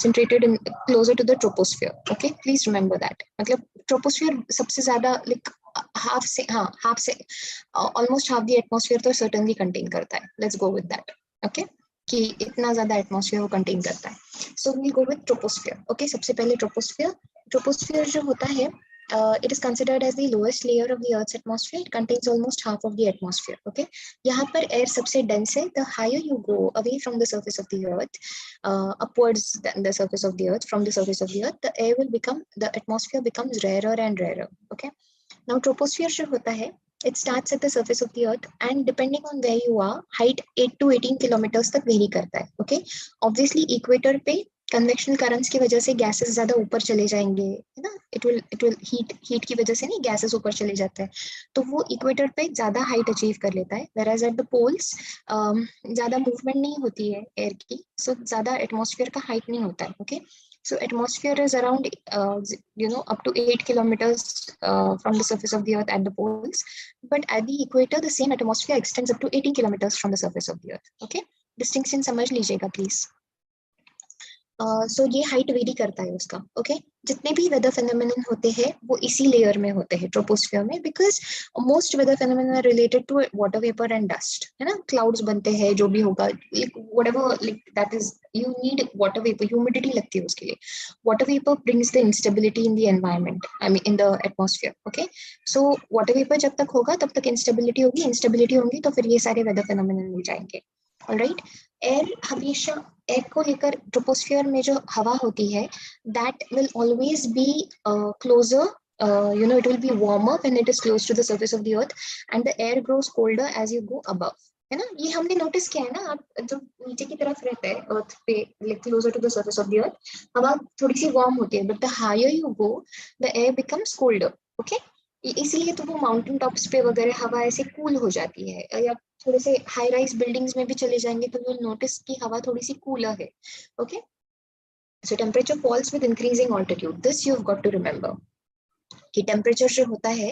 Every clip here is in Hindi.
concentrated in closer to the troposphere. Okay, please remember that. मतलब troposphere सबसे ज़्यादा like half से almost half the atmosphere तो certainly contain करता है. Let's go with that. Okay, कि इतना ज़्यादा atmosphere वो contain करता है. So we'll go with troposphere. Okay, सबसे पहले troposphere. Troposphere जो होता है, it is considered as the lowest layer of the Earth's atmosphere. It contains almost half of the atmosphere. Okay, यहाँ पर air सबसे dense है. The higher you go away from the surface of the Earth, upwards than the surface of the Earth, from the surface of the Earth, the atmosphere becomes rarer and rarer. Okay, now troposphere जो होता है, it starts at the surface of the Earth and depending on where you are, height 8 to 18 kilometers तक vary करता है. Okay, obviously equator पे कन्वेक्शनल करंट्स की वजह से गैसेस ज्यादा ऊपर चले जाएंगे, है ना. इट विल हीट की वजह से नहीं, गैसेस ऊपर चले जाते हैं, तो वो इक्वेटर पे ज्यादा हाइट अचीव कर लेता है. whereas at the poles ज्यादा मूवमेंट नहीं होती है एयर की, सो ज्यादा एटमॉस्फेयर का हाइट नहीं होता है. Okay, so atmosphere is around up to 8 kilometers from the surface of the Earth at the poles, but at the equator the same atmosphere extends up to 18 kilometers from the surface of the Earth. Okay, distinction समझ लीजिएगा प्लीज. सो ये हाइट वेरी करता है उसका. ओके, जितने भी वेदर फेनोमेनन होते हैं वो इसी लेयर में होते हैं, ट्रोपोस्फियर में, because most weather phenomenon are related to water vapour and dust, है ना. क्लाउड्स बनते हैं, जो भी होगा, whatever, like that is, you need water vapour, humidity लगती है उसके लिए. Water vapour brings the instability in the environment, I mean in the atmosphere. Okay, so water vapour जब तक होगा तब तक इंस्टेबिलिटी होगी, इंस्टेबिलिटी होगी तो फिर ये सारे वेदर फेनोमेनन मिल जाएंगे. ऑलराइट, एयर हमेशा, एयर को लेकर ट्रोपोस्फियर में जो हवा होती है, that will always be closer, it will be warmer when it is close to the surface of the earth, and the air grows colder as you go above, है ना. ये हमने नोटिस किया है ना, आप जब नीचे की तरफ रहते हैं अर्थ पे, like closer to the surface of the earth, हवा थोड़ी सी वार्म होती है, but the higher you go the air becomes colder. okay, इसीलिए तो वो माउंटेन टॉप्स पे वगैरह हवा ऐसे कूल हो जाती है, या थोड़े से हाई राइज बिल्डिंग्स में भी चले जाएंगे तो you'll नोटिस कि हवा थोड़ी सी कूलर है. Okay, so temperature falls with increasing altitude. This you have got to remember कि टेम्परेचर जो होता है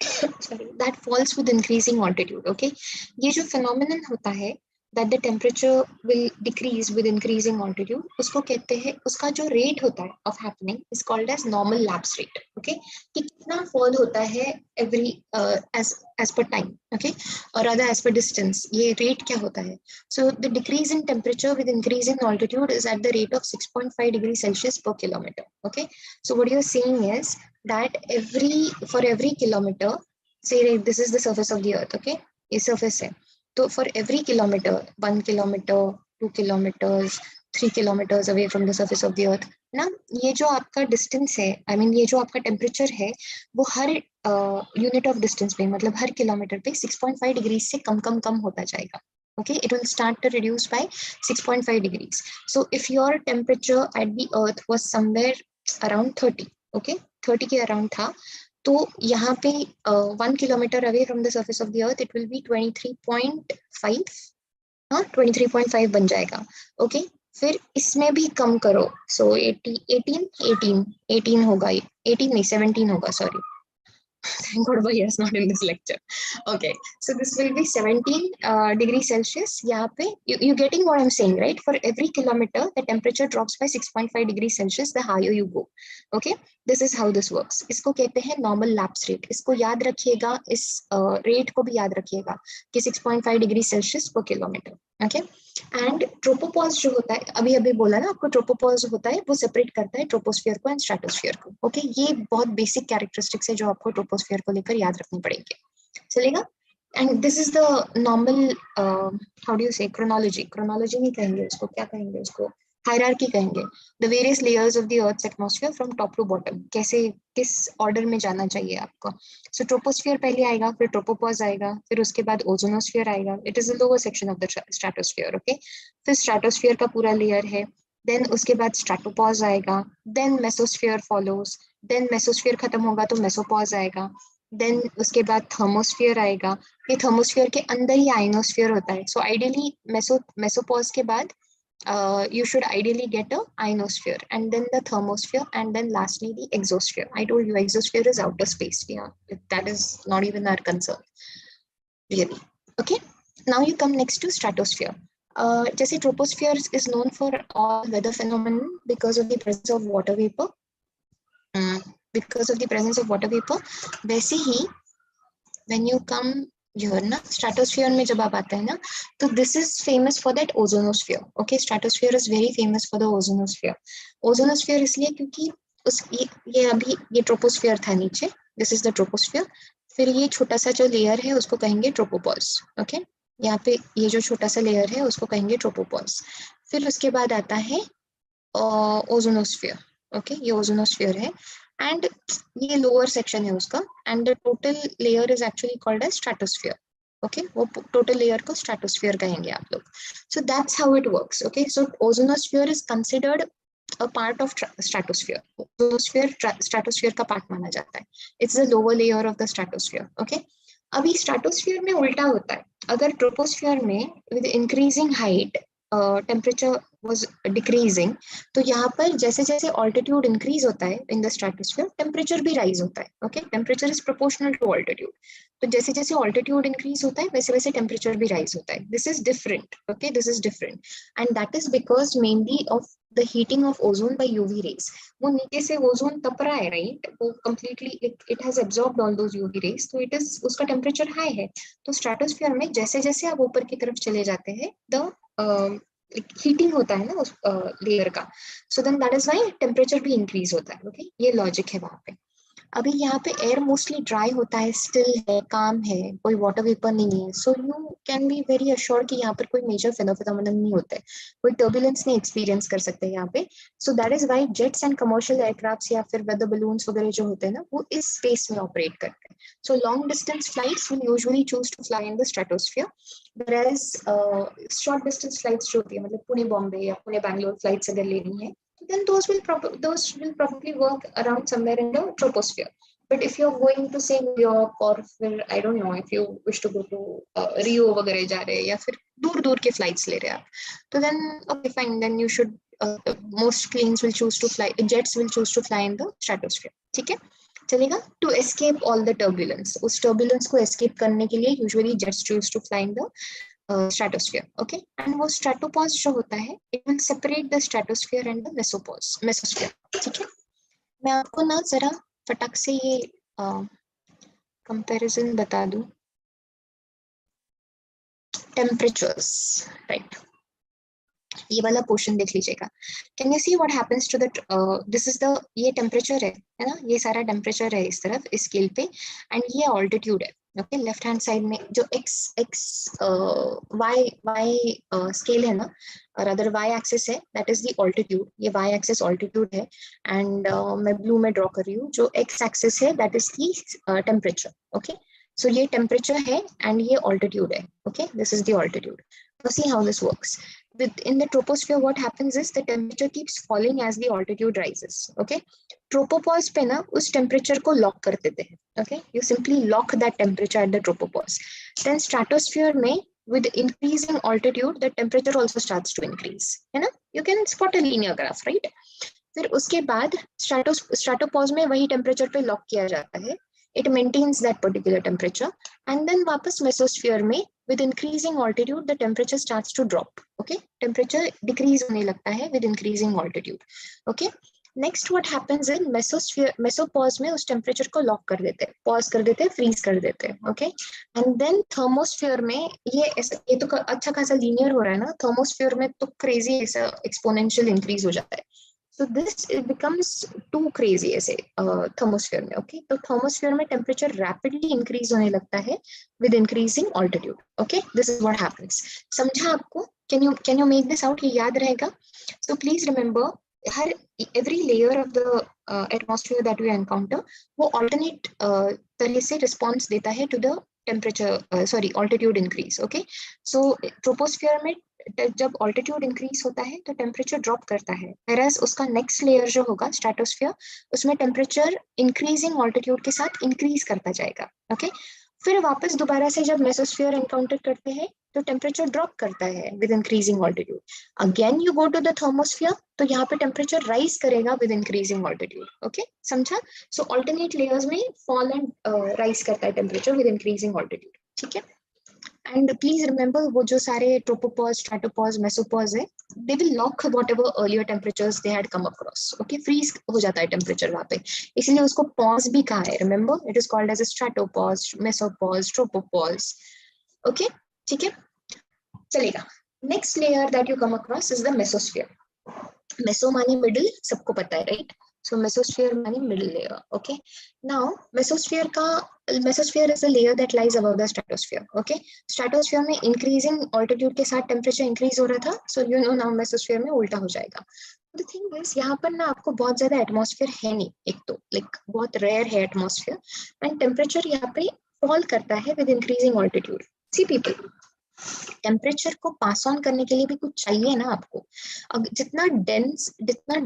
sorry, that falls with increasing altitude. Okay, ये जो phenomenon होता है, that the temperature will decrease with increasing altitude, उसको कहते हैं, उसका जो rate होता है of happening is called as normal lapse rate. Okay, कि कितना fall होता है every as per time. Okay, or rather as per distance, ये rate क्या होता है. So the decrease in temperature with increase in altitude is at the rate of 6.5 degrees Celsius per kilometer. Okay, so what you're saying is that for every kilometer, say this is the surface of the earth. Okay, ये surface है, तो for every kilometer, 1 kilometer, 2 kilometers, 3 kilometers away from the surface of the earth, ना, ये जो आपका distance है, I mean ये जो आपका temperature है, वो हर unit of distance पे, मतलब हर kilometer पे 6.5 degrees से कम होता जाएगा. Okay, it will start to reduce by 6.5 degrees. So if your temperature at the earth was somewhere around 30, okay, 30 के around था, तो यहाँ पे 1 kilometer away from the surface of the earth it will be 23.5, हाँ 23.5 बन जाएगा. ओके, फिर इसमें भी कम करो, सो 18 होगा, 18 नहीं 17 होगा, sorry. Thank God Bhaiya is not in this lecture. Okay, so this will be 17 degrees Celsius. यहाँ पे you getting what I'm saying, right? For every kilometer, the temperature drops by 6.5 degrees Celsius the higher you go. Okay, this is how this works. इसको कहते हैं normal lapse rate. इसको याद रखिएगा, इस rate को भी याद रखिएगा कि 6.5 degrees Celsius per kilometer. Okay, and tropopause जो होता है, अभी बोला ना आपको, tropopause होता है वो सेपरेट करता है ट्रोपोस्फियर को एंड स्ट्रेटोस्फियर को. ओके, ये बहुत बेसिक कैरेक्टरिस्टिक्स है जो आपको ट्रोपोस्फियर को लेकर याद रखनी पड़ेगी. चलेगा? And this is the normal, how do you say, chronology नहीं कहेंगे उसको, क्या कहेंगे उसको, हायरार्की कहेंगे. The various layers of the earth's atmosphere from top to bottom, कैसे किस ऑर्डर में जाना चाहिए आपको. सो ट्रोपोस्फियर पहले आएगा, फिर ट्रोपोपॉज आएगा, फिर उसके बाद ओजोनोस्फियर आएगा. It is the lower section of the stratosphere. Okay, फिर स्ट्रेटोस्फियर का पूरा लेयर है, देन उसके बाद स्ट्रेटोपॉज आएगा, then mesosphere follows, then mesosphere खत्म होगा तो मेसोपॉज आएगा, देन उसके बाद थर्मोस्फियर आएगा. ये थर्मोस्फियर के अंदर ही आइनोस्फियर होता है. सो आइडियली मेसोपॉज के बाद you should ideally get a ionosphere, and then the thermosphere, and then lastly the exosphere. I told you exosphere is outer space. Yeah, that is not even our concern really. Okay, now you come next to stratosphere. जैसे troposphere is known for all weather phenomenon because of the presence of water vapour, because of the presence of water vapour. वैसे ही व्हेन यू कम हियर ना, स्ट्रेटोस्फियर में जब आप आते हैं ना, तो this is famous for that ozonosphere. Okay, stratosphere is very famous for the ozonosphere. Ozonosphere इसलिए क्योंकि उस ये अभी ये ट्रोपोस्फियर था नीचे, दिस इज द ट्रोपोस्फियर। फिर ये छोटा सा जो लेयर है उसको कहेंगे ट्रोपोपॉज। ओके, यहाँ पे ये जो छोटा सा लेयर है उसको कहेंगे ट्रोपोपॉज। फिर उसके बाद आता है ओजोनोस्फियर। ओके, ये ओजोनोस्फियर है एंड ये लोअर सेक्शन है उसका, and the total layer is actually called as stratosphere. Okay, वो टोटल लेयर को स्ट्रेटोस्फियर कहेंगे आप लोग। So that's how it works. Okay, so ozonosphere is considered a part of stratosphere. Ozonosphere stratosphere का पार्ट माना जाता है. It's the lower layer of the stratosphere. Okay. अभी स्ट्रेटोस्फियर में उल्टा होता है. अगर ट्रोपोस्फियर में with increasing height temperature was decreasing, तो यहाँ पर जैसे जैसे ऑल्टीट्यूड इंक्रीज होता है इन द स्ट्रेटोस्फियर, टेम्परेचर भी राइज होता है. Okay, temperature is proportional to altitude. तो जैसे जैसे ऑल्टीट्यूड इंक्रीज होता है वैसे वैसे टेम्परेचर भी राइज होता है. This is different. Okay, this is different and that is because mainly of the heating of ozone by UV rays. वो नीचे से ओजोन तप रहा है, राइट? वो completely it has absorbed all those UV rays, तो इट इज उसका टेम्परेचर हाई है. तो स्ट्रेटोस्फियर में जैसे जैसे आप ऊपर की तरफ चले जाते हैं, द हीटिंग होता है ना उस लेयर का, so then that is why temperature भी इंक्रीज होता है. ओके, ये लॉजिक है वहां पे. अभी यहाँ पे एयर मोस्टली ड्राई होता है, स्टिल है, काम है, कोई वाटर वेपर नहीं है, so you can be very assure कि यहाँ पर कोई मेजर फिनोमेनन नहीं होता है, कोई टर्बुलेंस नहीं एक्सपीरियंस कर सकते हैं यहाँ पे. So that is why jets and commercial aircrafts या फिर वेदर बलून्स वगैरह जो होते हैं ना, वो इस स्पेस में ऑपरेट करते हैं. So long distance flights will usually choose to fly in the stratosphere, whereas short distance flights जो होती है, मतलब पुणे बॉम्बे या पुणे बैंगलोर फ्लाइट्स अगर लेनी है, then those will probably work around somewhere in the troposphere. But if you're going to say New York or I don't know, if you wish to go to Rio वगैरह जा रहे हैं या फिर दूर दूर के flights ले रहे हैं आप, तो then okay fine, then you should most planes will choose to fly, jets will choose to fly in the stratosphere. ठीक है, चलेगा. To escape all the turbulence, उस turbulence को escape करने के लिए usually jets choose to fly in the stratosphere. Okay, and वो stratopause जो होता है, it will separate the stratosphere and the mesosphere. ठीक है, मैं आपको ना जरा फटाक से ये कंपैरिजन बता दूं. टेम्परेचर्स, राइट, ये वाला पोर्शन देख लीजिएगा. Can you see what happens to the, this is the, ये टेम्परेचर है ना, ये सारा टेम्परेचर है इस तरफ इस स्केल पे, एंड ये ऑल्टीट्यूड है. ओके, लेफ्ट हैंड साइड में जो वाई स्केल है ना, और अदर वाई एक्सिस है, दैट इज द ऑल्टीट्यूड. ये वाई एक्सिस ऑल्टीट्यूड है, एंड मैं ब्लू में ड्रॉ कर रही हूँ. जो एक्स एक्सिस है that is the temperature. Okay, so ये टेम्परेचर है एंड ये ऑल्टीट्यूड है. Okay, this is the altitude. See how this works. In the troposphere, what happens is the temperature keeps falling as the altitude rises. Okay, tropopause पे ना उस temperature को lock कर देते हैं. Okay, you simply lock that temperature at the tropopause. Then stratosphere में with increasing altitude, the temperature also starts to increase. है ना? You can spot a linear graph, right? फिर उसके बाद stratopause में वही temperature पे lock किया जाता है. It maintains that particular temperature, and then वापस mesosphere में with increasing altitude the temperature starts to drop. Okay, temperature decrease होने लगता है with increasing altitude. Okay, next what happens in mesosphere, mesopause में उस temperature को lock कर देते हैं, pause कर देते हैं, freeze कर देते हैं. Okay, and then thermosphere में ये तो अच्छा खासा linear हो रहा है ना, thermosphere में तो crazy ऐसा exponential increase हो जाता है. So this it becomes too crazy ऐसे thermosphere में. Okay, तो thermosphere में temperature rapidly increase होने लगता है with increasing altitude. Okay, this is what happens. समझा आपको? Can you make this out? ये याद रहेगा? So please remember, every layer of the atmosphere that we encounter वो alternate तरह से response देता है to the temperature, altitude increase. Okay, so troposphere में जब ऑल्टीट्यूड इंक्रीज होता है तो टेम्परेचर ड्रॉप करता है, whereas उसका नेक्स्ट लेयर जो होगा स्ट्रेटोस्फियर, उसमें टेम्परेचर इंक्रीजिंग ऑल्टीट्यूड के साथ इंक्रीज करता जाएगा. ओके, फिर वापस दोबारा से जब मेसोस्फियर एनकाउंटर करते हैं तो टेम्परेचर ड्रॉप करता है with increasing altitude. Again you go to the thermosphere, तो यहाँ पे टेम्परेचर राइज करेगा विद इंक्रीजिंग ऑल्टीट्यूड. ओके, समझा? सो ऑल्टरनेट लेयर्स में फॉल एंड राइज करता है टेम्परेचर विद इंक्रीजिंग ऑल्टीट्यूड. ठीक है, एंड प्लीज रिमेंबर वो जो सारे ट्रोपोपॉज, स्ट्रैटोपॉज, मेसोपॉज है, they will lock whatever earlier temperatures they had come across. Okay, freeze हो जाता है टेम्परेचर वहां पे, इसलिए उसको पॉज भी कहा है. Remember, it is called as a stratopause, mesopause, tropopause. Okay, ठीक है, चलेगा. Next layer that you come across is the mesosphere. Meso मानी मिडिल, सबको पता है, राइट? सो मेसोस्फीयर मानी middle layer. Okay, now mesosphere is the layer that lies above the stratosphere. Okay, stratosphere में इंक्रीजिंग ऑल्टीट्यूड के साथ टेम्परेचर इंक्रीज हो रहा था, so you know now mesosphere में उल्टा हो जाएगा. द थिंग इज, यहाँ पर ना आपको बहुत ज्यादा एटमॉस्फेयर है नहीं, एक तो लाइक बहुत रेयर है एटमॉस्फेयर, एंड टेम्परेचर यहाँ पे फॉल करता है with increasing altitude. See people, temperature को पास ऑन करने के लिए भी कुछ चाहिए ना आपको. जितना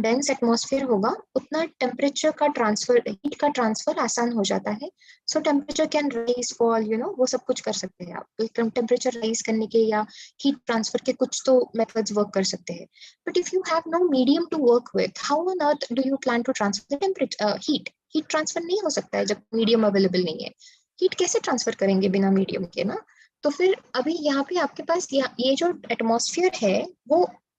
डेंस एटमॉस्फेयर होगा, उतना टेम्परेचर का ट्रांसफर, हीट का ट्रांसफर आसान हो जाता है. सो temperature can rise, fall, you know, वो सब कुछ कर सकते हैं आप. टेम्परेचर राइज करने के या हीट ट्रांसफर के कुछ तो मेथड्स वर्क कर सकते हैं. But if you have no medium to work with, how on earth do you plan to transfer the temperature, heat transfer नहीं हो सकता है जब मीडियम अवेलेबल नहीं है. हीट कैसे ट्रांसफर करेंगे बिना मीडियम के ना? तो फिर अभी यहाँ पे आपके पास ये जो एटमॉस्फेयर है वो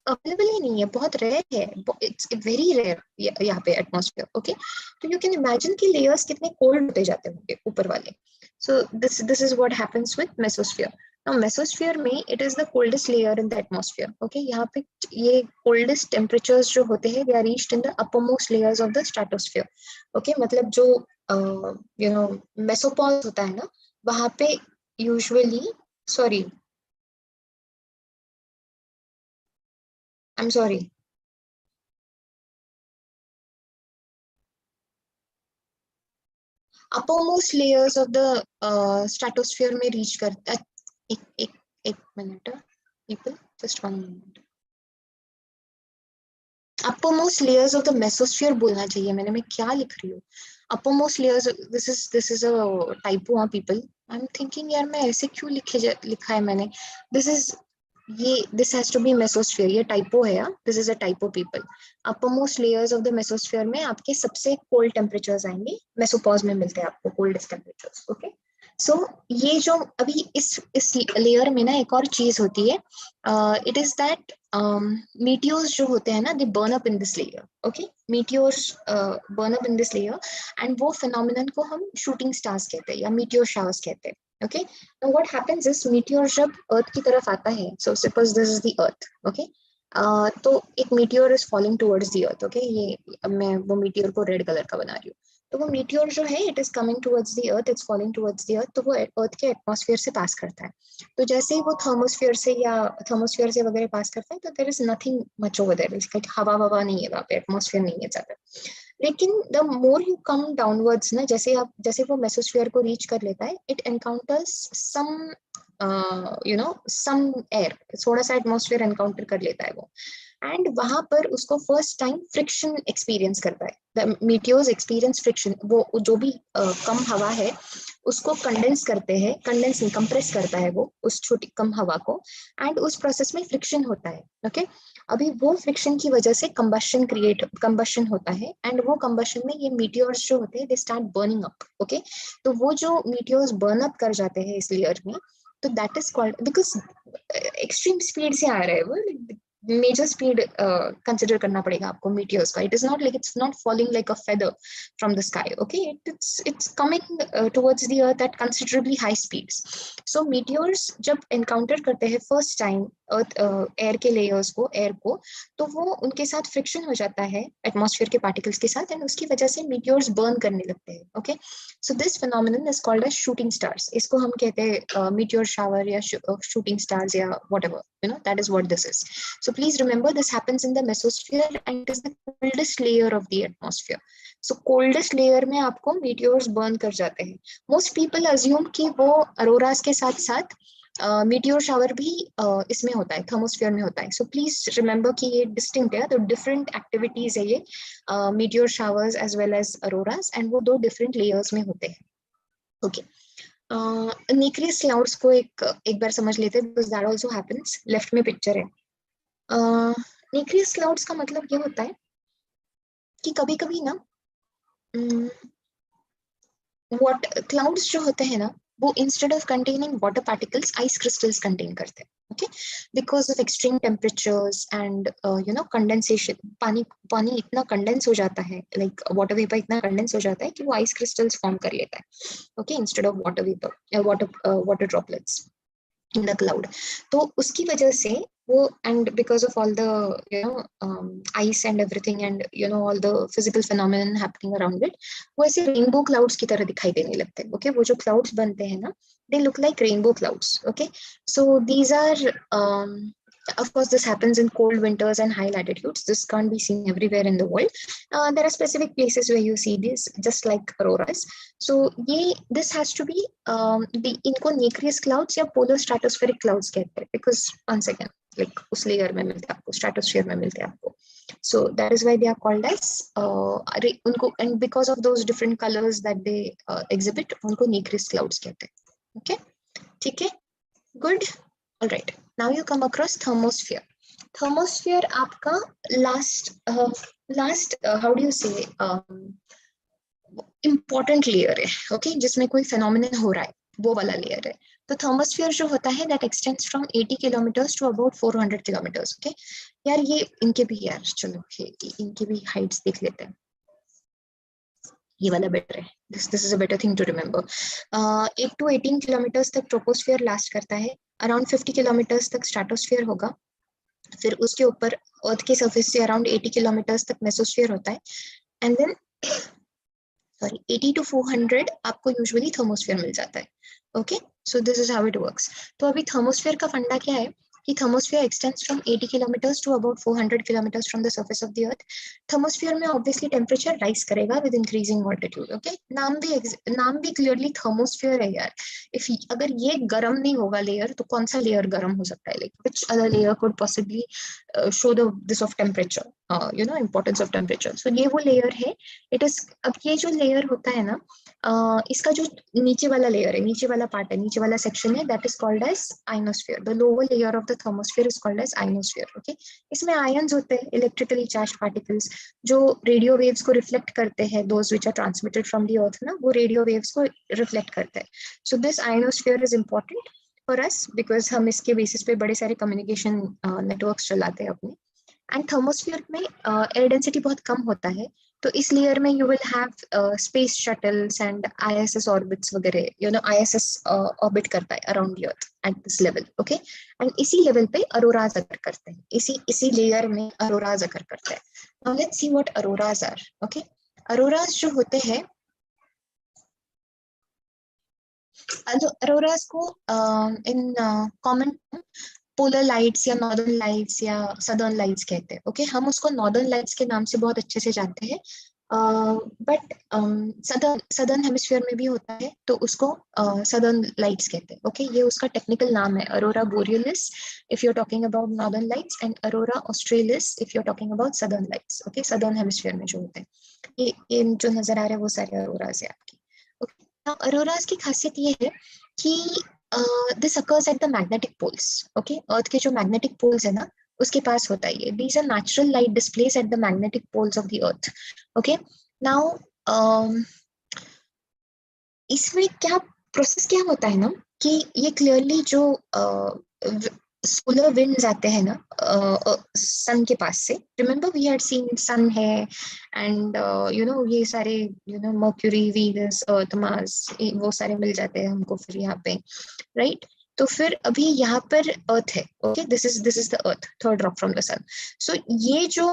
अवेलेबल ही नहीं है, बहुत रेयर है, इट्स वेरी रेयर यहाँ पे एटमॉस्फेयर. ओके, तो यू कैन इमेजिन कि लेयर्स कितने कोल्ड होते जाते होंगे ऊपर वाले. So this is what happens with mesosphere. Now mesosphere में it is the coldest layer in the atmosphere. Okay, यहाँ पे ये कोल्डेस्ट टेम्परेचर्स जो होते हैं, they are reached in the uppermost layers of the stratosphere. Okay, मतलब जो यू नो मेसोपॉज होता है ना, वहां पे usually, sorry, I'm sorry, uppermost layers of the stratosphere में reach करता है. एक minute, people, just 1 minute. uppermost layers of the mesosphere बोलना चाहिए मैंने, मैं क्या लिख रही हूँ. uppermost layers, this is a typo हाँ people. I'm thinking यार मैं ऐसे क्यों लिखा है मैंने. this is ये this has to be mesosphere, ये टाइपो है यार, this is a typo people. uppermost layers of the mesosphere में आपके सबसे cold temperatures आएंगे, मेसोपॉज में मिलते हैं आपको coldest temperatures. ओके, सो ये जो अभी इस लेयर में ना एक और चीज होती है, इट इज दैट मीटियोर्स जो होते हैं ना, दे burn up in this layer. Okay, meteors burn up in this layer, and वो फिनोमिनन को हम शूटिंग स्टार्स कहते हैं या मीटियोर शावर्स कहते हैं. Okay, now what happens is meteor जब अर्थ की तरफ आता है, so suppose this is the earth. Okay, तो एक meteor is falling towards the earth. Okay, ये अब मैं वो meteor को रेड कलर का बना रही हूँ. तो वो meteor जो है, it is coming towards the earth, it's falling towards the earth, तो वो अर्थ के एटमॉस्फेयर से पास करता है. तो जैसे ही वो थर्मोस्फेयर से वगैरह पास करता है, तो there is nothing much over there, हवा ववा नहीं है वहाँ पे, एटमॉस्फेयर नहीं है ज्यादा. लेकिन the more you come downwards ना, जैसे वो मेसोस्फीयर को रीच कर लेता है, it encounters some some air, थोड़ा सा एटमॉस्फेयर एनकाउंटर कर लेता है वो, एंड वहां पर उसको फर्स्ट टाइम फ्रिक्शन एक्सपीरियंस करता है. द मीटियोर्स एक्सपीरियंस फ्रिक्शन, वो जो भी कम हवा है उसको कंडेंस करते हैं, कंडेंस नहीं, कंप्रेस करता है वो उस छोटी कम हवा को, एंड उस प्रोसेस में फ्रिक्शन होता है. ओके, अभी वो फ्रिक्शन की वजह से कंबशन होता है, एंड वो कंबशन में ये मीटियोर्स जो होते हैं, they start burning up. Okay, तो वो जो मीटियोर्स बर्न अप कर जाते हैं इस लेयर में, तो that is called, because extreme speed से आ रहा है वो, मेजर स्पीड कंसिडर करना पड़ेगा आपको मीटियोर्स का. It is not like, it's not falling like a feather from the sky. Okay, it's coming towards the earth at considerably high speeds. So meteors जब एनकाउंटर करते हैं फर्स्ट टाइम अर्थ एयर के लेयर्स को, एयर को, तो वो उनके साथ फ्रिक्शन हो जाता है एटमॉस्फेयर के पार्टिकल्स के साथ, एंड उसकी वजह से मीटियोर्स बर्न करने लगते हैं. Okay, so this phenomenon is called as shooting stars. इसको हम कहते हैं मीटियोर शावर या शूटिंग स्टार्स या whatever, you know, that is what this is. So please remember, this happens in the mesosphere and it is the coldest layer of the atmosphere. So coldest layer में आपको meteors burn कर जाते हैं. Most people assume कि वो auroras के साथ साथ meteor shower भी इसमें होता है, thermosphere में होता है. So please remember कि ये distinct है, तो different activities है ये, meteor showers as well as auroras, and वो दो different layers में होते हैं. Okay. Nacreous clouds को एक बार समझ लेते हैं, because that also happens. Left में picture है. न्यूक्लियस क्लाउड्स का मतलब ये होता है कि कभी कभी ना, व्हाट क्लाउड्स जो होते हैं ना, वो instead of containing water particles, ice crystals contain करते हैं. Okay, because of extreme temperatures and condensation, पानी इतना condense हो जाता है, like water vapor इतना condense हो जाता है कि वो ice crystals form कर लेता है. Okay, instead of water vapor, water droplets in the cloud. तो उसकी वजह से वो, and because of all the ice and everything, and all the physical phenomenon happening around it, वो ऐसे rainbow clouds की तरह दिखाई देने लगते हैं. Okay, वो जो clouds बनते हैं ना, they look like rainbow clouds. Okay, so these are of course this happens in cold winters and high latitudes. This can't be seen everywhere in the world. There are specific places where you see this, just like auroras. So this has to be इनको nacreous clouds या polar stratospheric clouds कहते हैं, because once again, like उस layer में मिलते हैं आपको, stratosphere में मिलते हैं आपको. So that is why they are called as उनको, and because of those different colors that they exhibit, उनको nacreous clouds कहते हैं. Okay, ठीक है, good. All right, now you come across thermosphere. Thermosphere आपका last how do you say important layer है. Okay, जिसमें कोई phenomenon हो रहा है, वो वाला layer है. तो thermosphere जो होता है, that extends from 80 kilometers to about 400 kilometers. Okay, यार ये इनके भी, यार चलो इनके भी heights देख लेते हैं. ये वाला better है. This is a better thing to remember. 8 to 18 kilometers तक troposphere last करता है. Around 50 kilometers तक stratosphere होगा. फिर उसके ऊपर अर्थ के सरफेस से अराउंड 80 किलोमीटर्स तक मेसोस्फीयर होता है. एंड देन 80 to 400 आपको यूजुअली थर्मोस्फीयर मिल जाता है. Okay, so this is how it works. तो अभी थर्मोस्फीयर का फंडा क्या है कि thermosphere extends from 80 kilometres to about 400 kilometres from the surface of the earth. Thermosphere में ऑब्वियसली टेम्परेचर राइज करेगा विद इंक्रीजिंग ऑल्टीट्यूड. ओके, नाम भी क्लियरली थर्मोस्फीयर है यार. इफ अगर ये गर्म नहीं होगा लेयर, तो कौन सा लेयर गर्म हो सकता है? Like which other layer could possibly show this of temperature, importance of temperature. So ये वो लेयर है. इट इज, अब ये जो लेयर होता है ना, इसका जो नीचे वाला लेयर है, नीचे वाला पार्ट है, नीचे वाला सेक्शन है, that is called as ionosphere. The lower layer of the thermosphere is called as ionosphere. Okay, इसमें आयन्स होते हैं, इलेक्ट्रिकली चार्ज्ड पार्टिकल्स, जो रेडियो वेव्स को रिफ्लेक्ट करते हैं. Those which are transmitted from the earth ना, वो रेडियो वेव्स को रिफ्लेक्ट करते हैं. So this ionosphere is important for us, because हम इसके बेसिस पे बड़े सारे कम्युनिकेशन नेटवर्क्स चलाते हैं अपने. एंड थर्मोस्फीयर में एयर डेंसिटी बहुत कम होता है, तो इस लेयर में you will have space shuttles and ISS orbits वगैरह. ISS ऑर्बिट करता है around the earth at this level. Okay, and इसी लेवल पे अरोराज अकर करते हैं, इसी लेयर में अरोराज अकर करते हैं. Now let's see what auroras are. Okay, auroras जो होते हैं, अरोराज को इन कॉमन पोलर लाइट्स या नॉर्दर्न लाइट्स या सदर्न लाइट्स कहते हैं. ओके, हम उसको नॉर्दर्न लाइट्स के नाम से बहुत अच्छे से जानते हैं, बट सदर्न हेमिस्फीयर में भी होता है, तो उसको सदर्न लाइट्स कहते हैं. ओके, ये उसका टेक्निकल नाम है. Aurora borealis if you are talking about northern lights, and aurora australis if you are talking about southern lights. Okay, southern hemisphere में जो होते हैं, ये जो नजर आ रहे हैं वो सारे अरोराज है आपकी. ओके, अरोराज की खासियत ये है कि this occurs at the magnetic poles. Okay, अर्थ के जो magnetic poles है ना, उसके पास होता है ये. These are natural light displays at the magnetic poles of the earth. Okay, now इसमें क्या प्रोसेस क्या होता है ना, कि ये क्लियरली जो सोलर विंड्स आते हैं ना सन के पास से. रिमेम्बर वी हैड सीन सन है, एंड ये सारे मर्क्यूरी, वीनस, अर्थ, मार्स, वो सारे मिल जाते हैं हमको फिर यहाँ पे, राइट. तो फिर अभी यहाँ पर अर्थ है. Okay, this is the earth, third rock from the sun. So ये जो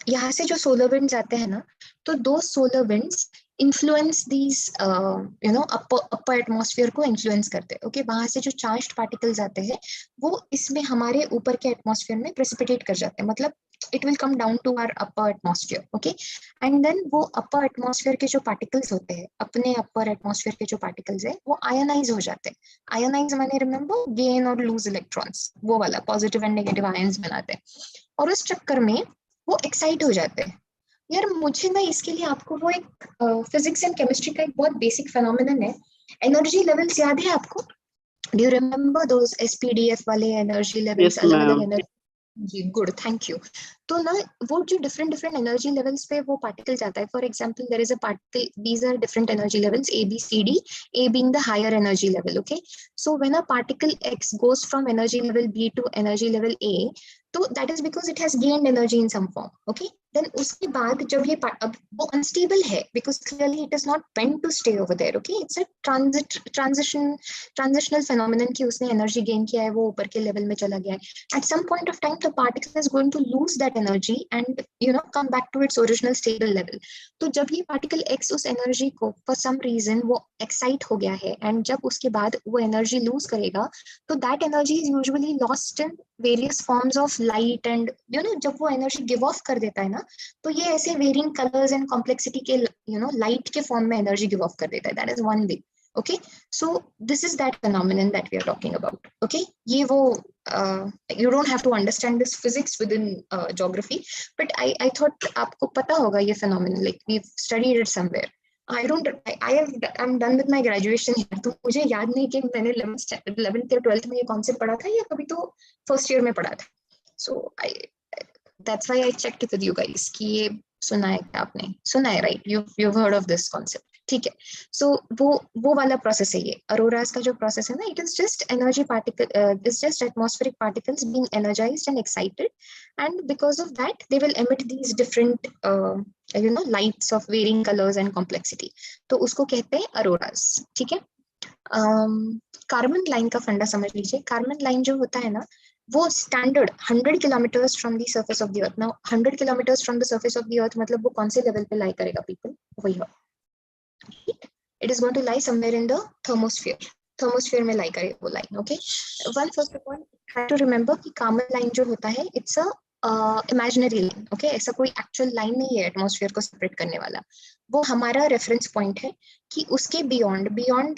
यहाँ से जो सोलर विंड्स आते हैं ना, तो दो solar winds influence these upper atmosphere को इन्फ्लुएंस करते हैं. ओके, वहां से जो चार्ज्ड पार्टिकल्स आते हैं वो इसमें हमारे ऊपर के एटमॉस्फेयर में प्रेसिपिटेट कर जाते हैं. मतलब it will come down to our upper atmosphere. Okay, and then वो upper atmosphere के जो particles होते हैं, अपने upper atmosphere के जो particles है, वो ionize हो जाते हैं. Ionize माने remember gain और lose electrons, वो वाला positive and negative ions बनाते हैं, और उस चक्कर में वो excite हो जाते हैं. यार मुझे ना इसके लिए आपको वो एक फिजिक्स एंड केमिस्ट्री का एक बहुत बेसिक फेनोमेनन है, एनर्जी लेवल्स याद है आपको? Do you remember those SPDF वाले एनर्जी लेवल्स? अलग अलग एनर्जी जी गुड, थैंक यू। तो ना वो जो डिफरेंट डिफरेंट एनर्जी लेवल्स पे वो पार्टिकल जाता है, for example there is a particle, these are different energy levels A B C D, A being the higher energy level, okay. So when a particle X goes from energy level B to energy level A, तो that is because it has gained energy in some form, okay. Then उसके बाद जब ये अब वो अनस्टेबल है because clearly it is not meant to stay over there, okay. It's a transitional phenomenon कि उसने एनर्जी गेन किया है, वो ऊपर के लेवल में चला गया है। At some point of time the particle is going to lose that energy and come back to its original stable level. तो जब ये particle X उस energy को for some reason वो excite हो गया है and जब उसके बाद वो energy lose करेगा, तो that energy is usually lost in various forms of light and जब वो energy give off कर देता है ना, तो ये ऐसे varying colors and complexity के light के form में energy give off कर देता है. That is one way. Okay, so this is that phenomenon that we are talking about. Okay, ये वो you don't have to understand this physics within geography, but I thought आपको पता होगा ये phenomenon, like we've studied it somewhere. I'm done with my graduation here, तो मुझे याद नहीं कि मैंने 11th या 12th में ये concept पढ़ा था या कभी तो first year में पढ़ा था. So that's why I checked with you guys कि ये सुना है क्या आपने? सुना है, right? You've heard of this concept. ठीक है, सो वो वाला प्रोसेस है ये अरोरास का जो प्रोसेस है ना, it is just energy particle, it's just atmospheric particles being energised and excited, and because of that they will emit these different lights of varying colours and complexity, तो उसको कहते हैं अरोरास, ठीक है। कार्बन लाइन का फंडा समझ लीजिए। कार्बन लाइन जो होता है ना, वो standard 100 kilometres from the surface of the earth. Now 100 kilometres from the surface of the अर्थ मतलब वो कौन से लेवल पे लाई करेगा पीपल? वही हो, it is going to lie somewhere in the thermosphere. Thermosphere में lie करेगा वो line, okay? One first of all try to remember कि कार्बन line जो होता है it's a imaginary line, okay? ऐसा कोई actual line नहीं है atmosphere को separate करने वाला, वो हमारा reference point है कि उसके beyond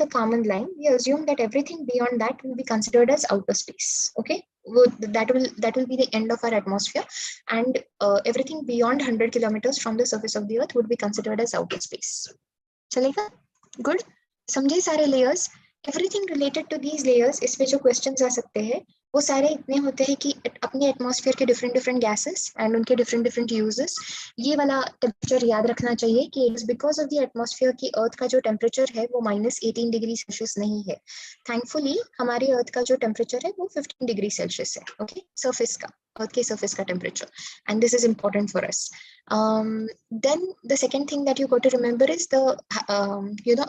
the common line we assume that everything beyond that will be considered as outer space, okay? That will be the end of our atmosphere, and everything beyond 100 kilometers from the surface of the earth would be considered as outer space. चलेगा? गुड, समझे सारे layers? Everything related to these layers, इस पे जो क्वेश्चंस आ सकते हैं वो सारे इतने होते हैं कि अपने एटमॉस्फेयर के डिफरेंट डिफरेंट गैसेस एंड उनके डिफरेंट डिफरेंट यूजेस, ये वाला टेम्परेचर याद रखना चाहिए कि it's because of the atmosphere की अर्थ का जो टेम्परेचर है वो -18 डिग्री सेल्सियस नहीं है। थैंकफुली हमारे अर्थ का जो टेम्परेचर है वो 15 डिग्री सेल्सियस है, ओके, सरफेस का, अर्थ के सरफेस का temperature, and this is important for us. Then the second thing that you got to remember is the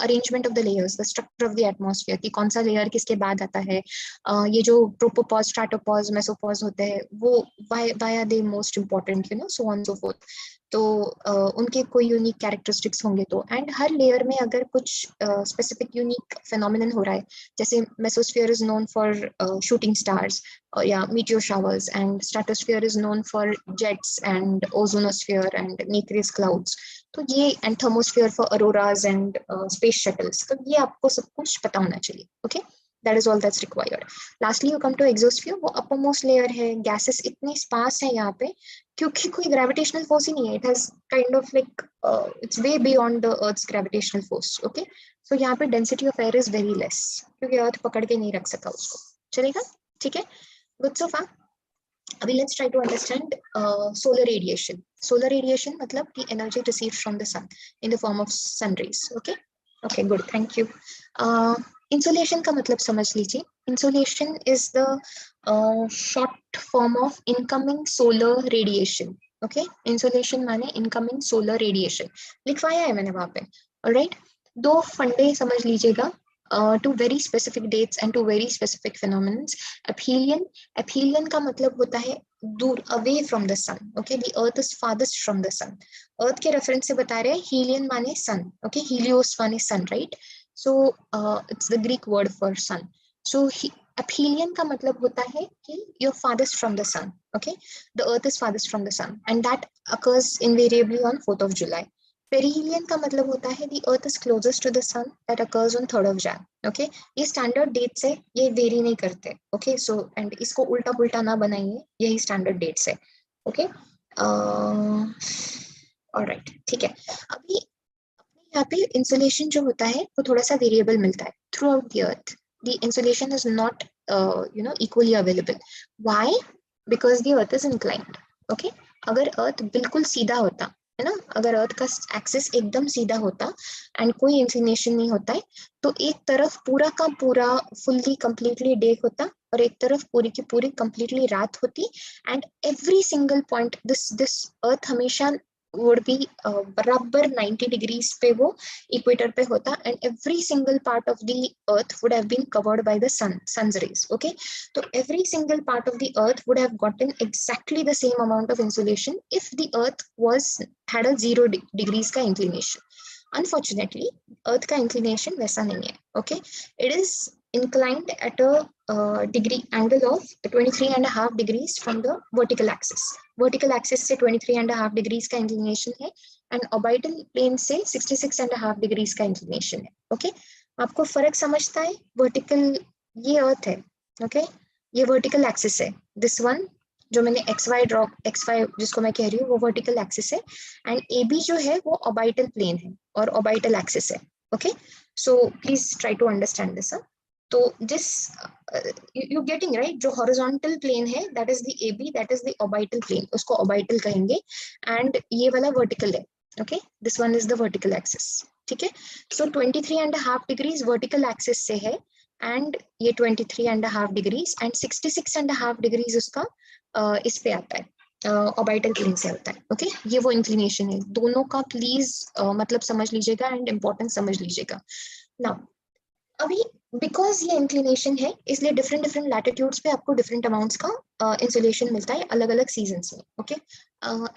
arrangement of the layers, the structure of the atmosphere, कि कौन सा लेयर किसके बाद आता है। ये जो ट्रोपोपॉज, स्ट्रैटोपॉज, मेसोपॉज होते हैं वो why are they most important, so on so forth. तो उनके कोई यूनिक कैरेक्टरिस्टिक्स होंगे तो, एंड हर लेयर में अगर कुछ स्पेसिफिक यूनिक फेनोमेनन हो रहा है, जैसे mesosphere is known for shooting stars या meteor showers, and stratosphere is known for jets and ozonosphere and nacreous clouds, तो ये, and thermosphere for auroras and space shuttles, तो ये आपको सब कुछ पता होना चाहिए, okay? That is all that's required. Lastly you come to exosphere, वो uppermost layer है, gases इतने sparse है यहाँ पे क्योंकि कोई gravitational force ही नहीं है, it has kind of like it's way beyond the earth's gravitational force, okay? So यहाँ पे density of air is very less क्योंकि earth पकड़ के नहीं रख सका उसको, चलेगा? ठीक है, good so far. Abhi let's try to understand solar radiation. Solar radiation मतलब the energy received from the sun in the form of sun rays, okay? Okay, good, thank you. Insolation का मतलब समझ लीजिए. Insolation is the short form of incoming solar radiation, okay? Insolation माने incoming solar radiation, लिखवाया है मैंने वहाँ पे, alright? दो फंडे समझ लीजिएगा, to very specific dates and to very specific phenomena. Aphelion का मतलब होता है दूर, away from the sun, okay? The earth is farthest from the sun. earth के reference से बता रहे हैं, helion माने sun, okay? helios माने sun, right? So it's the Greek word for sun. So aphelion का मतलब होता है कि you're farthest from the sun, okay? The earth is farthest from the sun, and that occurs invariably on 4th of July. Perihelion का मतलब होता है the earth is closest to the sun, that occurs on 3rd of Jan, okay? ये standard dates है, ये vary नहीं करते, okay? So and इसको उल्टा पुल्टा ना बनाइए, यही standard dates है, okay? alright, ठीक है। अभी यहाँ पे insolation जो होता है वो थोड़ा सा variable मिलता है throughout the earth. The insolation is not equally available. Why? Because the earth is inclined. Okay, अगर अर्थ बिल्कुल सीधा होता है ना, अगर अर्थ का एक्सिस एकदम सीधा होता एंड कोई इंक्लिनेशन नहीं होता है, तो एक तरफ पूरा का पूरा फुल्ली कंप्लीटली डे होता और एक तरफ पूरी की पूरी कंप्लीटली रात होती। And every single point this earth हमेशा would be बराबर 90 डिग्रीज पे वो इक्वेटर पे होता and every single part of the earth would have been covered by the sun's rays। Okay, so every single part of the earth would have gotten exactly the same amount of insolation if the earth had a 0 degrees का inclination। Unfortunately, earth का inclination वैसा नहीं है। Okay, it is inclined at a degree angle of 23.5 degrees from the vertical axis। vertical axis से 23.5 degrees का inclination है and orbital plane से 66.5 degrees का inclination है। Okay, आपको फर्क समझता है? vertical ये अर्थ है, ओके ये वर्टिकल एक्सिस है, दिस वन जो मैंने XY जिसको मैं कह रही हूँ वो वर्टिकल एक्सिस है एंड AB जो है वो ऑर्बिटल प्लेन है और ऑर्बिटल एक्सिस है। Okay, so please try to understand this. तो जिस यू गेटिंग राइट, जो हॉरिजॉन्टल प्लेन है that is the AB, that is the orbital plane, उसको ऑर्बिटल कहेंगे एंड ये वाला वर्टिकल है। Okay, this one is the vertical axis. ठीक है, सो 23.5 डिग्रीज वर्टिकल एक्सिस से है एंड ये 23.5 डिग्रीज एंड 66.5 डिग्रीज उसका इस पे आता है, ऑर्बिटल प्लेन से होता है। ओके, ये वो इंक्लिनेशन है दोनों का, प्लीज मतलब समझ लीजिएगा एंड इम्पोर्टेंस समझ लीजिएगा। नाउ अभी बिकॉज ये इंक्लिनेशन है इसलिए डिफरेंट डिफरेंट लैटिट्यूड्स पे आपको डिफरेंट अमाउंट्स का इंसुलेशन मिलता है अलग अलग सीजन्स में। Okay,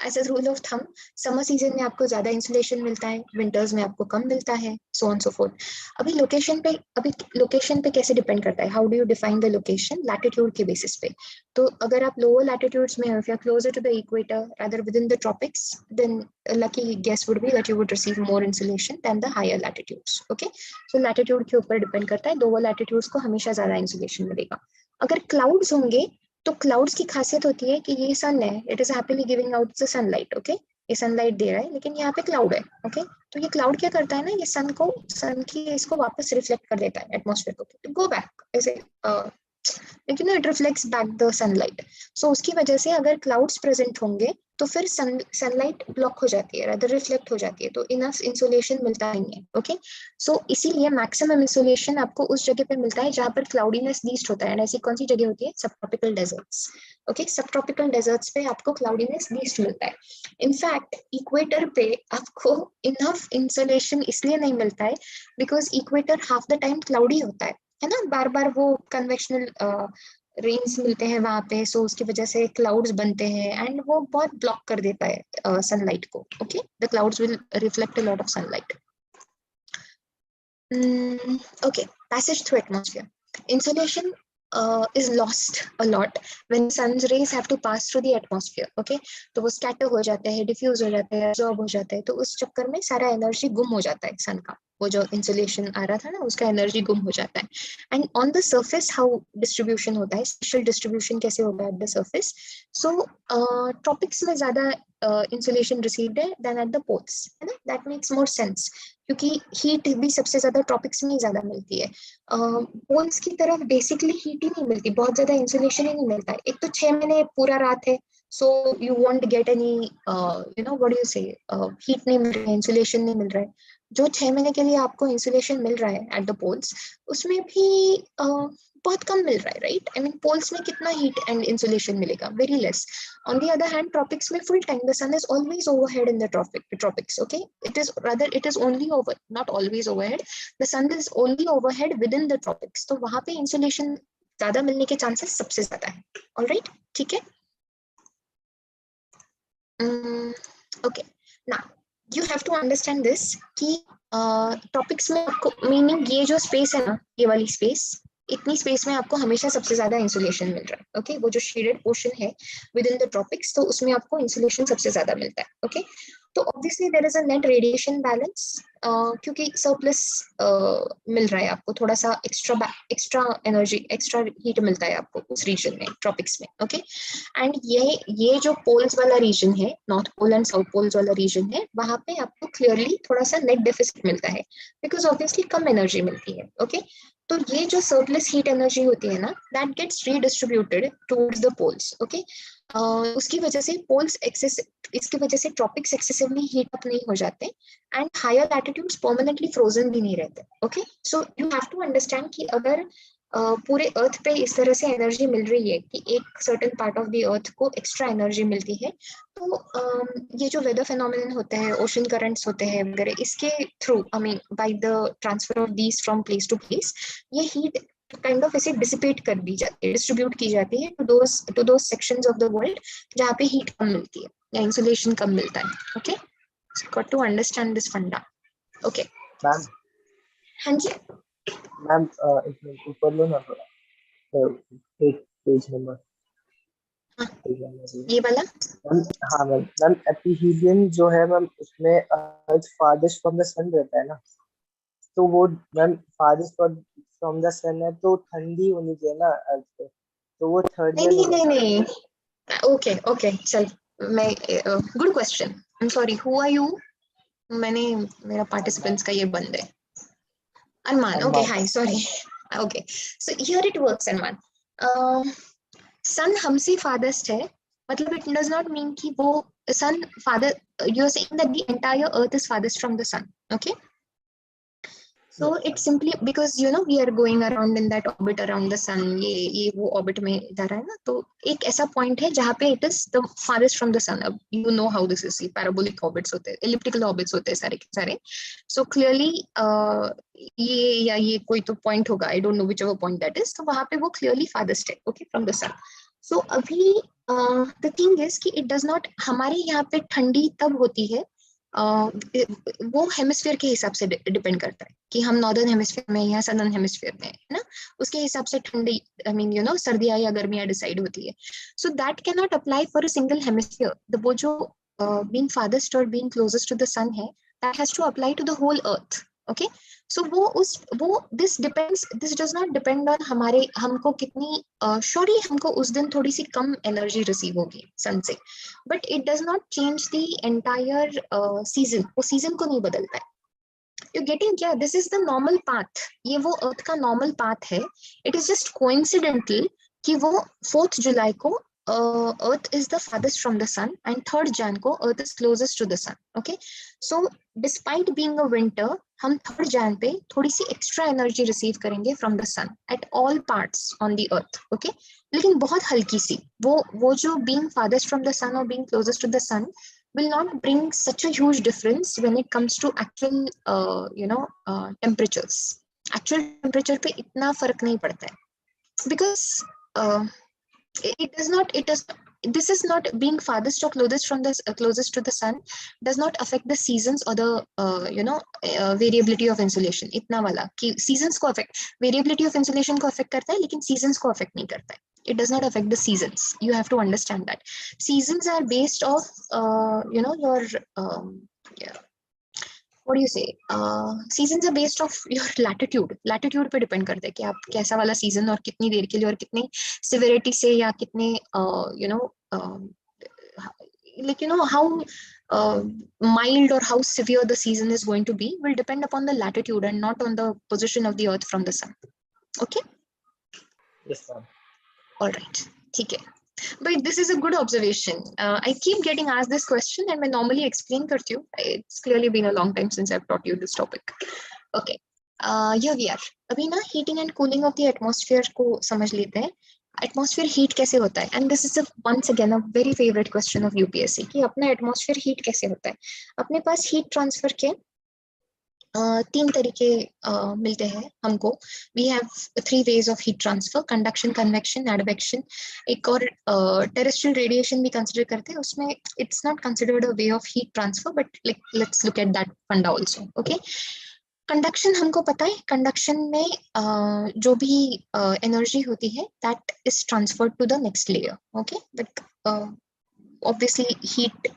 as a rule of thumb summer season में आपको ज्यादा इंसुलेशन मिलता है, विंटर्स में आपको कम मिलता है, सो ऑन सो फोर्थ। अभी लोकेशन पे कैसे डिपेंड करता है, how do you define the location? Latitude के बेसिस पे। तो अगर आप लोअर लैटिट्यूड्स में हो, closer to the equator rather within the tropics, then lucky guess would be that you would receive more insulation than the higher latitudes। okay, so latitude के ऊपर डिपेंड करता है, लोअर लैटिट्यूड्स को हमेशा ज्यादा इंसुलेशन मिलेगा। अगर क्लाउड्स होंगे तो क्लाउड्स की खासियत होती है कि ये सन है, it is happily giving out the sunlight. Okay, ये सनलाइट दे रहा है लेकिन यहाँ पे क्लाउड है। ओके, तो ये क्लाउड क्या करता है ना, ये सन की इसको वापस रिफ्लेक्ट कर देता है एटमॉस्फेयर को, तो गो बैक ऐसे लेकिन it reflects back the sunlight. So उसकी वजह से अगर क्लाउड्स प्रेजेंट होंगे तो फिर सनलाइट ब्लॉक हो जाती है, रादर रिफ्लेक्ट हो जाती है, तो इनफ इंसुलेशन मिलता नहीं है। ओके, सो इसीलिए मैक्सिमम इंसुलेशन आपको उस जगह पे मिलता है जहां पर क्लाउडीनेस लीस्ट होता है। एंड ऐसी कौन सी जगह होती है? सब ट्रॉपिकल डेजर्ट्स। ओके, सब ट्रॉपिकल डेजर्ट्स पे आपको क्लाउडीनेस लीस्ट मिलता है। इनफैक्ट इक्वेटर पे आपको इनफ इंसुलेशन इसलिए नहीं मिलता है because equator half the time cloudy होता है ना, बार बार वो कन्वेक्शनल रेन्स मिलते हैं वहां पे, सो उसकी वजह से क्लाउड्स बनते हैं एंड वो बहुत ब्लॉक कर देता है सनलाइट को। Okay, the clouds will reflect a lot of sunlight. Okay, passage through atmosphere, insolation is lost a lot when sun's rays have to pass through the atmosphere। okay, तो वो स्कैटर हो जाते हैं, डिफ्यूज हो जाते हैं, एब्जॉर्ब हो जाते हैं, तो उस चक्कर में सारा एनर्जी गुम हो जाता है सन का, वो जो इंसुलेशन आ रहा था ना उसका एनर्जी गुम हो जाता है। And on the surface how distribution होता है, स्पेशल डिस्ट्रीब्यूशन कैसे होता है at the surface? So tropics में ज्यादा इंसुलेशन रिसीव्ड है देन एट द पोल्स, है ना, दैट मेक्स मोर सेंस क्योंकि हीट भी सबसे ज्यादा ट्रॉपिक्स में ही ज्यादा मिलती है। पोल्स की तरफ बेसिकली हीट ही नहीं मिलती, बहुत ज्यादा इंसुलेशन ही नहीं मिलता है। एक तो 6 महीने पूरा रात है, so you won't get any you know what do you से, हीट नहीं मिल रहा है, इंसुलेशन नहीं मिल रहा है। जो 6 महीने के लिए आपको इंसुलेशन मिल रहा है एट द पोल्स उसमें भी बहुत कम मिल रहा है, राइट? आई मीन पोल्स में कितना हीट एंड इंसुलेशन मिलेगा? Very less. On the other hand, tropics में full time the sun is always overhead in the tropics। Okay, it is only over, not always overhead, the sun is only overhead within the tropics, तो वहां पे इंसुलेशन ज्यादा मिलने के चांसेस सबसे ज्यादा है। ऑलराइट, ठीक है। Okay, now you have to understand this कि टॉपिक्स में आपको मीनिंग ये जो स्पेस है ना, ये वाली स्पेस, इतनी स्पेस में आपको हमेशा सबसे ज्यादा इंसुलेशन मिल रहा है। ओके, वो जो शेडेड पोर्शन है विद इन द ट्रॉपिक्स, तो उसमें आपको इंसुलेशन सबसे ज्यादा मिलता है। ओके, तो obviously there is a net radiation balance क्योंकि सरप्लस मिल रहा है आपको, थोड़ा सा एक्स्ट्रा एनर्जी, एक्स्ट्रा हीट मिलता है आपको उस रीजन में, ट्रॉपिक्स में। ओके, एंड ये जो पोल्स वाला रीजन है, north pole and south poles वाला रीजन है, वहां पे आपको क्लियरली थोड़ा सा नेट डेफिसिट मिलता है बिकॉज ऑब्वियसली कम एनर्जी मिलती है। ओके, तो ये जो सरप्लस हीट एनर्जी होती है ना, that gets redistributed towards the poles, okay. उसकी वजह से पोल्स एक्सेस, इसकी वजह से ट्रॉपिक्स एक्सेसिवली हीट अप नहीं हो जाते and higher latitudes permanently frozen भी नहीं रहते, okay. So you have to understand कि अगर पूरे अर्थ पे इस तरह से एनर्जी मिल रही है कि एक सर्टेन पार्ट ऑफ द अर्थ को एक्स्ट्रा एनर्जी मिलती है, तो ये जो वेदर फिनोमिनन होते हैं, ओशन करंट्स होते हैं वगैरह, इसके through, I mean by the transfer of these from place to place, ये हीट काइंड ऑफ ऐसे डिसिपेट कर दी जाती है, डिस्ट्रीब्यूट की जाती है to those sections of the world जहाँ पे हीट कम मिलती है या इंसुलेशन कम मिलता है, okay. Got to understand this funda, okay. Ma'am हाँ जी मैम एक मिनट ऊपर लो ना थोड़ा, एक पेज नंबर ये वाला। मैम। हाँ मैम, मैम एपिहीलियन जो है मैम, उसमें अर्थ फारदेस्ट फ्रॉम द सन रहता है ना, तो वो ma'am farthest from the sun है तो ठंडी होनी चाहिए ना अर्थ पे, तो वो थर्ड नहीं ईयर नहीं में नहीं रहता है। नहीं, ओके ओके चल, मैं good question, I am sorry, who are you? मैंने, मेरा पार्टिसिपेंट्स का ये बंद है, Arman, okay, Arman. Hi, sorry, okay. So here it works, Arman. सन हमसे फादर्स्ट है, मतलब इट डज नॉट मीन कि वो sun farther, you are saying that the entire earth is farthest from the sun, okay. So it's simply because we are going around in that orbit around the sun, ये वो orbit में जा रहा है ना, तो एक ऐसा point है जहाँ पे it is the farthest from the sun. अब you know how this is, parabolic orbits होते हैं, elliptical orbits होते हैं सारे के सारे, so clearly ये या ये कोई तो point होगा, I don't know whichever point that is, तो वहाँ पे वो clearly farthest है, okay, from the sun. So अभी the thing is कि it does not, हमारे यहाँ पे ठंडी तब होती है, वो हेमिस्फीयर के हिसाब से डिपेंड करता है कि हम नॉर्दर्न हेमिस्फीयर में या सदर्न हेमिस्फीयर में है ना, उसके हिसाब से ठंडी, आई मीन सर्दियां या गर्मियां डिसाइड होती है। So that can not apply for a single hemisphere, वो जो बीइंग फादर्स्ट और being closest to the sun है, that has to apply to the whole earth, okay. So this depends, this does not depend on हमारे, हमको कितनी श्योरली हमको उस दिन थोड़ी सी कम एनर्जी रिसीव होगी सन से, but it does not change the entire season, वो सीजन को नहीं बदलता है। यू गेटिंग क्या? This is the normal path, ये वो अर्थ का नॉर्मल पाथ है। इट इज जस्ट कोइंसिडेंटल कि वो 4th जुलाई को earth is the farthest from the sun and 3rd Jan को earth is closest to the sun, okay. So despite being a winter, हम 3rd जैन पे थोड़ी सी एक्स्ट्रा एनर्जी रिसीव करेंगे from the sun at all parts on the earth, okay, लेकिन बहुत हल्की सी। वो जो being farthest from the sun और being closest to the sun will not bring such a huge difference when it comes to actual temperatures. Actual temperature पे इतना फर्क नहीं पड़ता है because it does this is not being farthest or closest from the closest to the sun does not affect the seasons or the variability of insolation. इतना वाला कि seasons को affect, variability of insolation को affect करता है लेकिन seasons को affect नहीं करता है. It does not affect the seasons. You have to understand that seasons are based off your yeah, what do you say, seasons are based off your latitude पे depend करते हैं कि आप कैसा वाला season और कितनी देर के लिए और कितनी severity से या कितने like how mild or how severe the season is going to be will depend upon the latitude and not on the position of the earth from the sun. Okay? Yes ma'am. All right, ठीक है. But this is a good observation. I keep getting asked this question and I normally explain करती हूँ. It's clearly been a long time since I've taught you this topic. Okay. Here we are. अभी ना heating and cooling of the atmosphere को समझ लेते हैं. Atmosphere heat कैसे होता है? And this is once again a very favorite question of UPSC कि अपना atmosphere heat कैसे होता है? अपने पास heat transfer के 3 तरीके मिलते हैं हमको. We have 3 ways of heat transfer: conduction, convection, advection. एक और terrestrial radiation भी consider करते हैं, उसमें it's not considered a way of heat transfer, but like let's look at that funda also. Okay, conduction हमको पता है, कंडक्शन में जो भी एनर्जी होती है that is transferred to the next layer. Okay, but obviously heat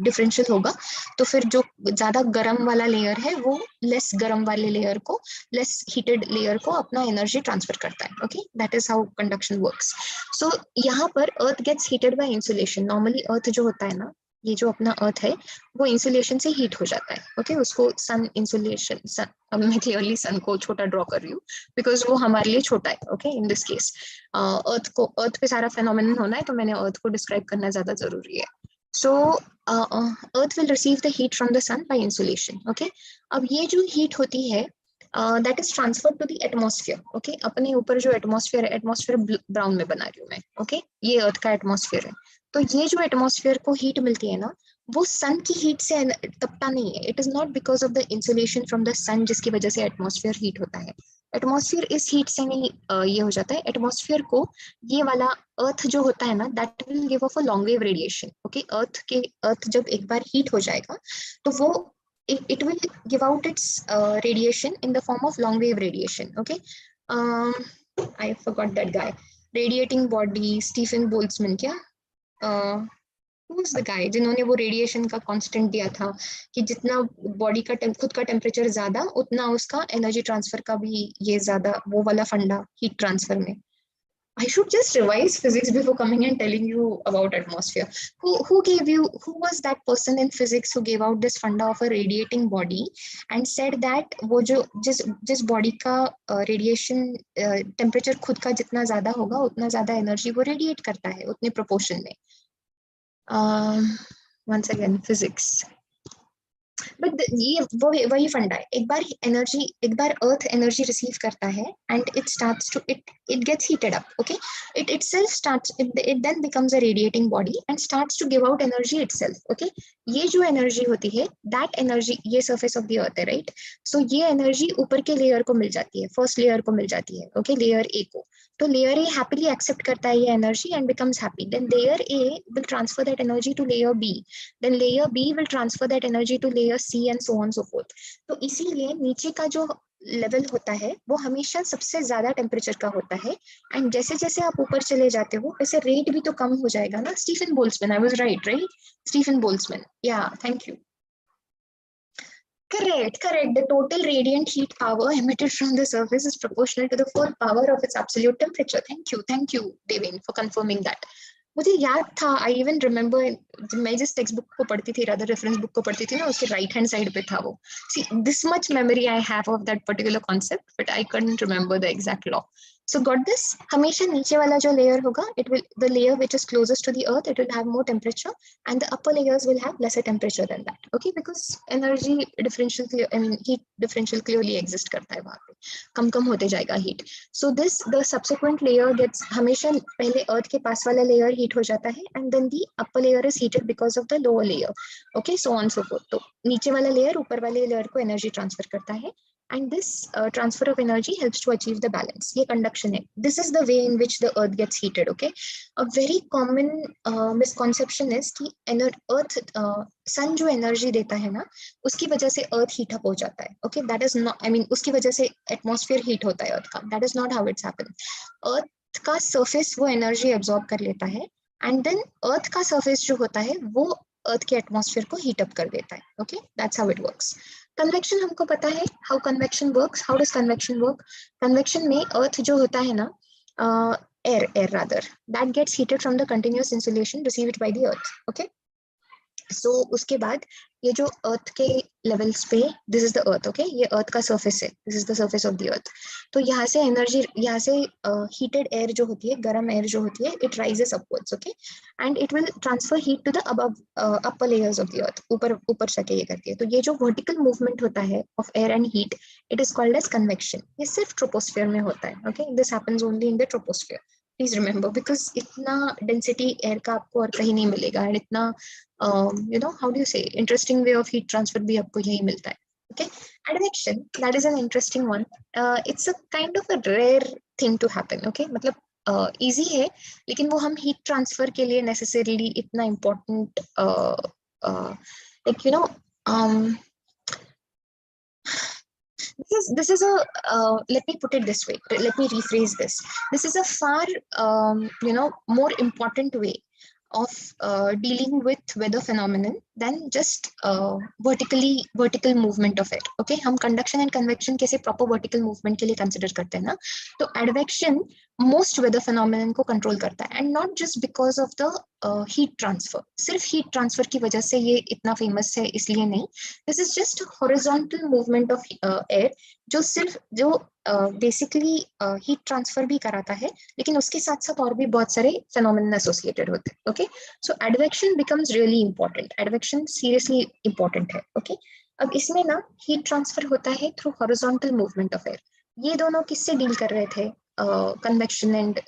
differential होगा, तो फिर जो ज्यादा गर्म वाला लेयर है वो लेस गर्म वाले लेयर को, लेस हीटेड लेयर को अपना एनर्जी ट्रांसफर करता है. Okay, that is how conduction works. So यहाँ पर earth gets heated by insolation. Normally earth जो होता है ना, ये जो अपना अर्थ है वो इंसुलेशन से हीट हो जाता है, ओके उसको सन इंसुलेशन, सन, अब मैं क्लियरली सन को छोटा ड्रॉ कर रही हूँ बिकॉज वो हमारे लिए छोटा है, ओके इन दिस केस अर्थ को, अर्थ पे सारा फेनोमेनन होना है तो मैंने अर्थ को डिस्क्राइब करना ज्यादा जरूरी है। So earth will receive the heat from the sun by insolation, okay. अब ये जो हीट होती है that is transfer to the atmosphere, okay. अपने ऊपर जो एटमॉस्फेयर है, एटमॉस्फेयर ब्राउन में बना रही हूँ मैं, ओके ये अर्थ का एटमॉस्फेयर है। तो ये जो एटमॉस्फेयर को हीट मिलती है ना, वो सन की हीट से तपता नहीं है। It is not because of the insolation from the sun जिसकी वजह से एटमॉस्फेयर हीट होता है। एटमॉस्फेयर इस हीट से नहीं ये हो जाता है। एटमॉस्फेयर को ये वाला अर्थ जो होता है ना, that will give off a long wave radiation, okay. Earth जब एक बार हीट हो जाएगा तो वो it will give out its radiation in the form of long wave radiation, okay. I forgot that guy, radiating body, Stephen Boltzmann क्या, who's the guy जिन्होंने वो रेडिएशन का कांस्टेंट दिया था कि जितना बॉडी का खुद का टेम्परेचर ज्यादा उतना उसका एनर्जी ट्रांसफर का भी ये ज्यादा, वो वाला फंडा हीट ट्रांसफर में। I should just revise physics before coming and telling you about atmosphere. Who gave you, who was that person in physics who gave out this funda of a radiating body and said that वो जो जिस body का radiation temperature खुद का जितना ज्यादा होगा उतना ज्यादा energy वो radiate करता है उतने proportion में। Once again physics. बट ये वो वही फंडा है, एक बार अर्थ एनर्जी रिसीव करता है and it starts to it gets heated up, okay. It itself starts, it then becomes a radiating body and starts to give out energy itself, okay. ये जो एनर्जी होती है दैट एनर्जी, ये सरफेस ऑफ द अर्थ है राइट, सो ये एनर्जी ऊपर के लेयर को मिल जाती है, फर्स्ट लेयर को मिल जाती है, ओके लेयर ए को। तो लेयर ए हैप्पीली एक्सेप्ट करता है ये energy and becomes happy, then layer A will transfer that energy to layer B, then layer B will transfer that energy to layer C and so on so forth. तो इसीलिए नीचे का जो लेवल होता है वो हमेशा सबसे ज्यादा टेम्परेचर का होता है एंड जैसे जैसे आप ऊपर चले जाते हो वैसे रेट भी तो कम हो जाएगा ना। Stefan Boltzmann, I was right Stefan Boltzmann, या thank you, correct. The total radiant heat power emitted from the surface is proportional to the full power of its absolute temperature. Thank you Devin for confirming that. मुझे याद था, आई इवन रिमेम्बर मैं जिस टेक्स्ट बुक को पढ़ती थी, रादर रेफरेंस बुक को पढ़ती थी ना, उसके राइट हैंड साइड पे था वो। See this much memory I have of that particular concept but I can't remember the exact law. So got this, हमेशा नीचे वाला जो लेयर होगा, it will, the layer which is closest to the earth, it will have more temperature and the upper layers will have lesser temperature than that, okay, because energy differential, I mean heat differential clearly exist करता है वहां पे, कम होते जाएगा heat. So this the subsequent layer gets, हमेशा पहले अर्थ के पास वाला लेयर हीट हो जाता है and then the upper layer is heated because of the lower layer, okay so on so forth. तो नीचे वाला लेयर ऊपर वाले लेयर को एनर्जी ट्रांसफर करता है and this transfer of energy helps to achieve the balance. ये conduction है. This is the way in which the earth gets heated, okay. A very common misconception is कि earth sun जो energy देता है ना, उसकी वजह से earth heat up हो जाता है, okay. That is not, I mean उसकी वजह से atmosphere heat होता है earth का. That is not how it's happened. earth का surface वो energy absorb कर लेता है and then earth का surface जो होता है वो अर्थ के एटमॉस्फेयर को हीट अप कर देता है, okay that's how it works. Convection हमको पता है how convection works. How does convection work? Convection में अर्थ जो होता है ना, air rather, that gets heated from the continuous insolation received by the earth, okay. So उसके बाद ये जो अर्थ के लेवल्स पे, this is the earth, okay, ये अर्थ का सरफेस है, this is the surface of the earth. तो यहाँ से एनर्जी, यहाँ से हीटेड एयर जो होती है, गर्म एयर जो होती है, it rises upwards, okay, and it will transfer heat to the above upper layers of the earth, ऊपर जाके ये करती है। तो ये जो वर्टिकल मूवमेंट होता है of air and heat, it is called as convection. ये सिर्फ ट्रोपोस्फेयर में होता है, okay, this happens only in the troposphere, please remember, because इतना डेंसिटी एयर का आपको और कहीं नहीं मिलेगा एंड इतना you know, how do you say, interesting way of heat transfer भी आपको यही मिलता है, okay. Advection, that is an interesting one. It's a kind of a rare thing to happen, okay. मतलब easy है लेकिन वो हम heat transfer के लिए necessarily इतना important like you know this is a let me put it this way, let me rephrase this. This is a far you know, more important way of dealing with weather phenomenon than just vertical movement of air. Okay, हम conduction and convection कैसे proper vertical movement के लिए consider करते हैं ना, तो advection most weather phenomenon को control करता है, and not just because of the heat transfer. सिर्फ heat transfer की वजह से ये इतना famous है इसलिए नहीं, this is just horizontal movement of air जो सिर्फ जो बेसिकली हीट ट्रांसफर भी कराता है, लेकिन उसके साथ साथ और भी बहुत सारे फेनोमेनन एसोसिएटेड होते हैं. Okay, so advection becomes really important. Advection seriously important है. ओके, अब इसमें ना हीट ट्रांसफर होता है through horizontal movement of air. ये दोनों किससे डील कर रहे थे? Convection and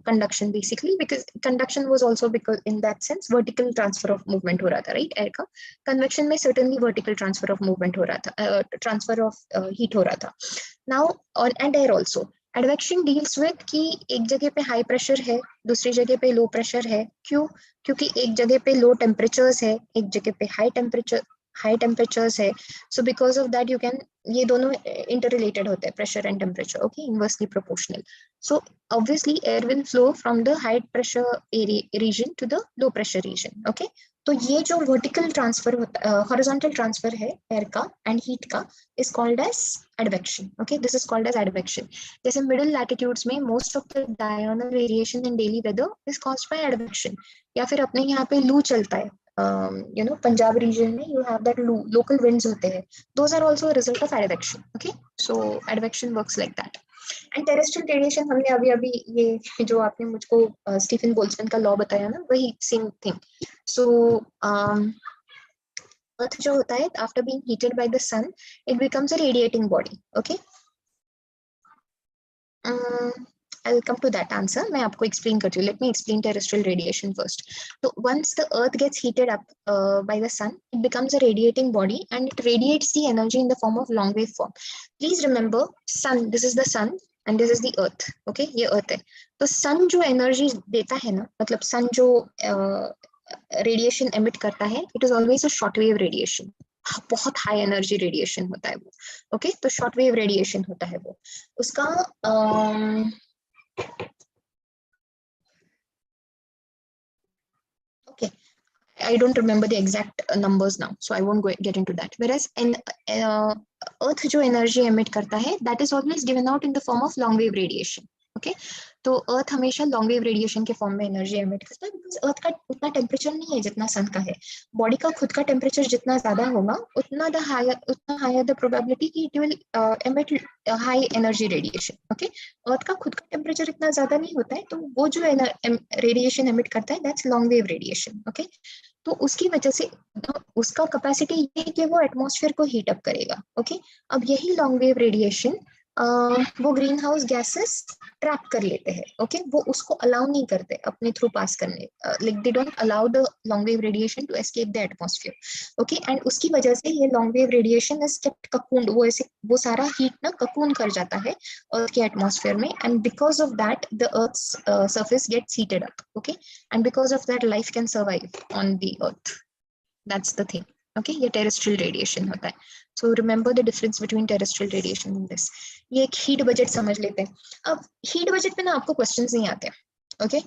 conduction basically, because conduction was also because in that sense vertical transfer of movement हो रहा था, right? air का convection में certainly vertical transfer of movement हो रहा था, transfer of heat हो रहा था. Now on and air also advection deals with कि एक जगह पे high pressure है, दूसरी जगह पे low pressure है. क्यों? क्योंकि एक जगह पे low temperatures है, एक जगह पे high temperatures है. So because of that you can, ये दोनों interrelated होते हैं, pressure and temperature. Okay, inversely proportional. So obviously air will flow from the high pressure region to the low pressure region. Okay, तो ये जो vertical transfer होता है, horizontal transfer है air का and heat का, is called as advection. Okay, this is called as advection. जैसे middle latitudes में most of the diurnal variation in daily weather is caused by advection. या फिर अपने यहाँ पे लू चलता है, Punjab region में you have that local winds होते हैं, those are also a result of advection. Okay, so advection works like that. And terrestrial radiation हमने अभी ये जो आपने मुझको स्टीफन बोल्ट्जमैन का लॉ बताया ना, वही सेम थिंग. सो अर्थ जो होता है, after being heated by the sun, it becomes a radiating body. Okay, I'll come to that answer. मैं आपको explain करती हूँ. Let me explain terrestrial radiation first. So once the earth gets heated up by the sun, it becomes a radiating body and it radiates the energy in the form of long wave form. Please remember, sun, this is the sun and this is the earth. Okay, ये earth है. तो sun जो energy देता है ना, मतलब sun जो radiation emit करता है, it is always a short wave radiation. बहुत हाई एनर्जी रेडिएशन होता है वो. ओके, तो शॉर्ट वेव रेडिएशन होता है वो. उसका okay, I don't remember the exact numbers now, so I won't get into that. Whereas in earth जो energy emit करता है, that is always given out in the form of long wave radiation. Okay, तो अर्थ हमेशा लॉन्ग वेव रेडिएशन के फॉर्म में एनर्जी एमिट करता है, बिकॉज अर्थ का उतना टेम्परेचर नहीं है जितना सन का है. बॉडी का खुद का टेम्परेचर जितना ज्यादा होगा, उतना हायर द प्रोबेबिलिटी कि it will emit high energy radiation. Okay, earth का खुद का टेम्परेचर इतना ज्यादा नहीं होता है, तो वो जो रेडिएशन एमिट करता है, that's long wave radiation. Okay, तो उसकी वजह से उसका कैपेसिटी ये है कि वो एटमॉस्फेयर को हीट अप करेगा. ओके, अब यही लॉन्ग वेव रेडिएशन वो ग्रीन हाउस गैसेस ट्रैप कर लेते हैं. ओके, वो उसको अलाउ नहीं करते अपने थ्रू पास करने, like they don't allow the long wave radiation to escape the atmosphere. Okay, and उसकी वजह से ये long wave radiation is kept cocoon, वो ऐसे वो सारा हीट ना ककून कर जाता है अर्थ के एटमॉस्फेयर में, and because of that the earth's surface gets heated up. Okay, and because of that life can survive on the earth. That's the thing. Okay, ये टेरेस्ट्रियल रेडिएशन होता है. So remember the difference between terrestrial radiation and this. ये एक हीट बजट समझ लेते हैं. अब हीट बजट पे ना आपको क्वेश्चंस नहीं आते. ओके,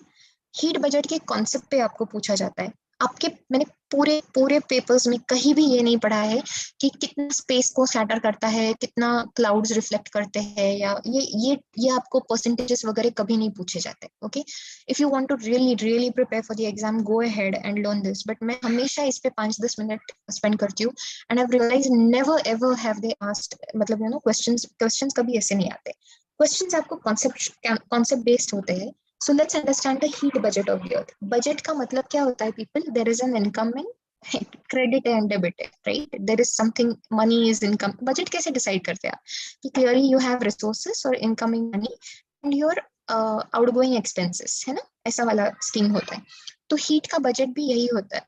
हीट बजट के कॉन्सेप्ट पे आपको पूछा जाता है. आपके मैंने पूरे पेपर्स में कहीं भी ये नहीं पढ़ा है कि कितना स्पेस को स्कैटर करता है, कितना क्लाउड्स रिफ्लेक्ट करते हैं, या ये आपको परसेंटेजेस वगैरह कभी नहीं पूछे जाते. Okay, if you want to really prepare for the exam, go ahead and learn this. But मैं हमेशा इस पे 5-10 मिनट स्पेंड करती हूँ, and I have realised never ever have they asked, मतलब क्वेश्चंस कभी ऐसे नहीं आते. क्वेश्चंस आपको कॉन्सेप्ट बेस्ड होते हैं. So let's understand the heat budget of the earth. Budget का मतलब क्या होता है people? There is an incoming credit and debit, right? There is something, money is income. Budget कैसे decide करते हैं आप? कि clearly you have resources or incoming money and your outgoing expenses, है ना? ऐसा वाला scheme होता है. तो heat का budget भी यही होता है.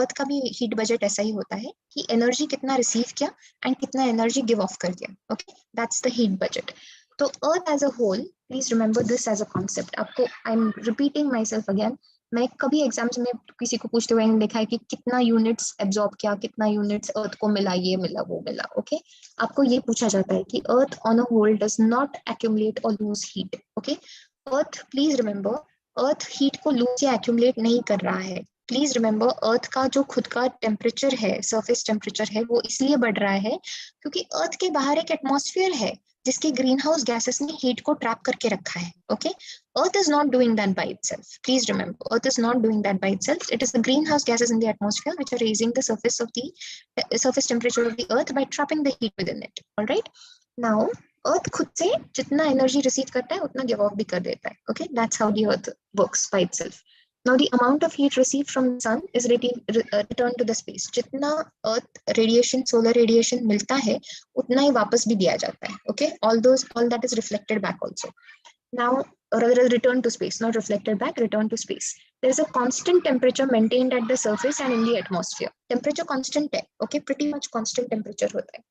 Earth का भी heat budget ऐसा ही होता है कि energy कितना receive किया and कितना energy give off कर दिया. Okay, that's the heat budget. तो earth as a whole, please remember this as a concept. आपको, I am repeating myself again, मैं कभी एग्जाम्स में किसी को पूछते हुए देखा है कि कितना यूनिट्स एब्जॉर्ब किया, कितना यूनिट्स अर्थ को मिला, ये मिला, वो मिला. ओके, आपको ये पूछा जाता है कि earth on a whole does not accumulate और lose heat. Okay, earth, please remember, earth heat को लूज या एक्यूमुलेट नहीं कर रहा है। प्लीज रिमेंबर, अर्थ का जो खुद का टेम्परेचर है, सरफेस टेम्परेचर है, वो इसलिए बढ़ रहा है क्योंकि अर्थ के बाहर एक एटमॉस्फेयर है जिसके ग्रीन हाउस गैसेस ने हीट को ट्रैप करके रखा है। Okay, earth is not doing that by itself. Please remember, earth is not doing that by itself. It is the green house gases in the atmosphere which are raising the surface temperature of the earth by trapping the heat within it. All right, now अर्थ खुद से जितना एनर्जी रिसीव करता है उतना गिव ऑफ भी कर देता है. Okay, that's how the earth works by itself. Now the amount of heat received from the sun is returned to the space. जितना अर्थ रेडिएशन, सोलर रेडिएशन मिलता है उतना ही वापस भी दिया जाता है. Okay, all that is reflected back also. Now, or rather return to space, not reflected back, return to space. There is a constant temperature maintained at the surface and in the atmosphere. Temperature constant है. Okay, pretty much constant temperature होता है.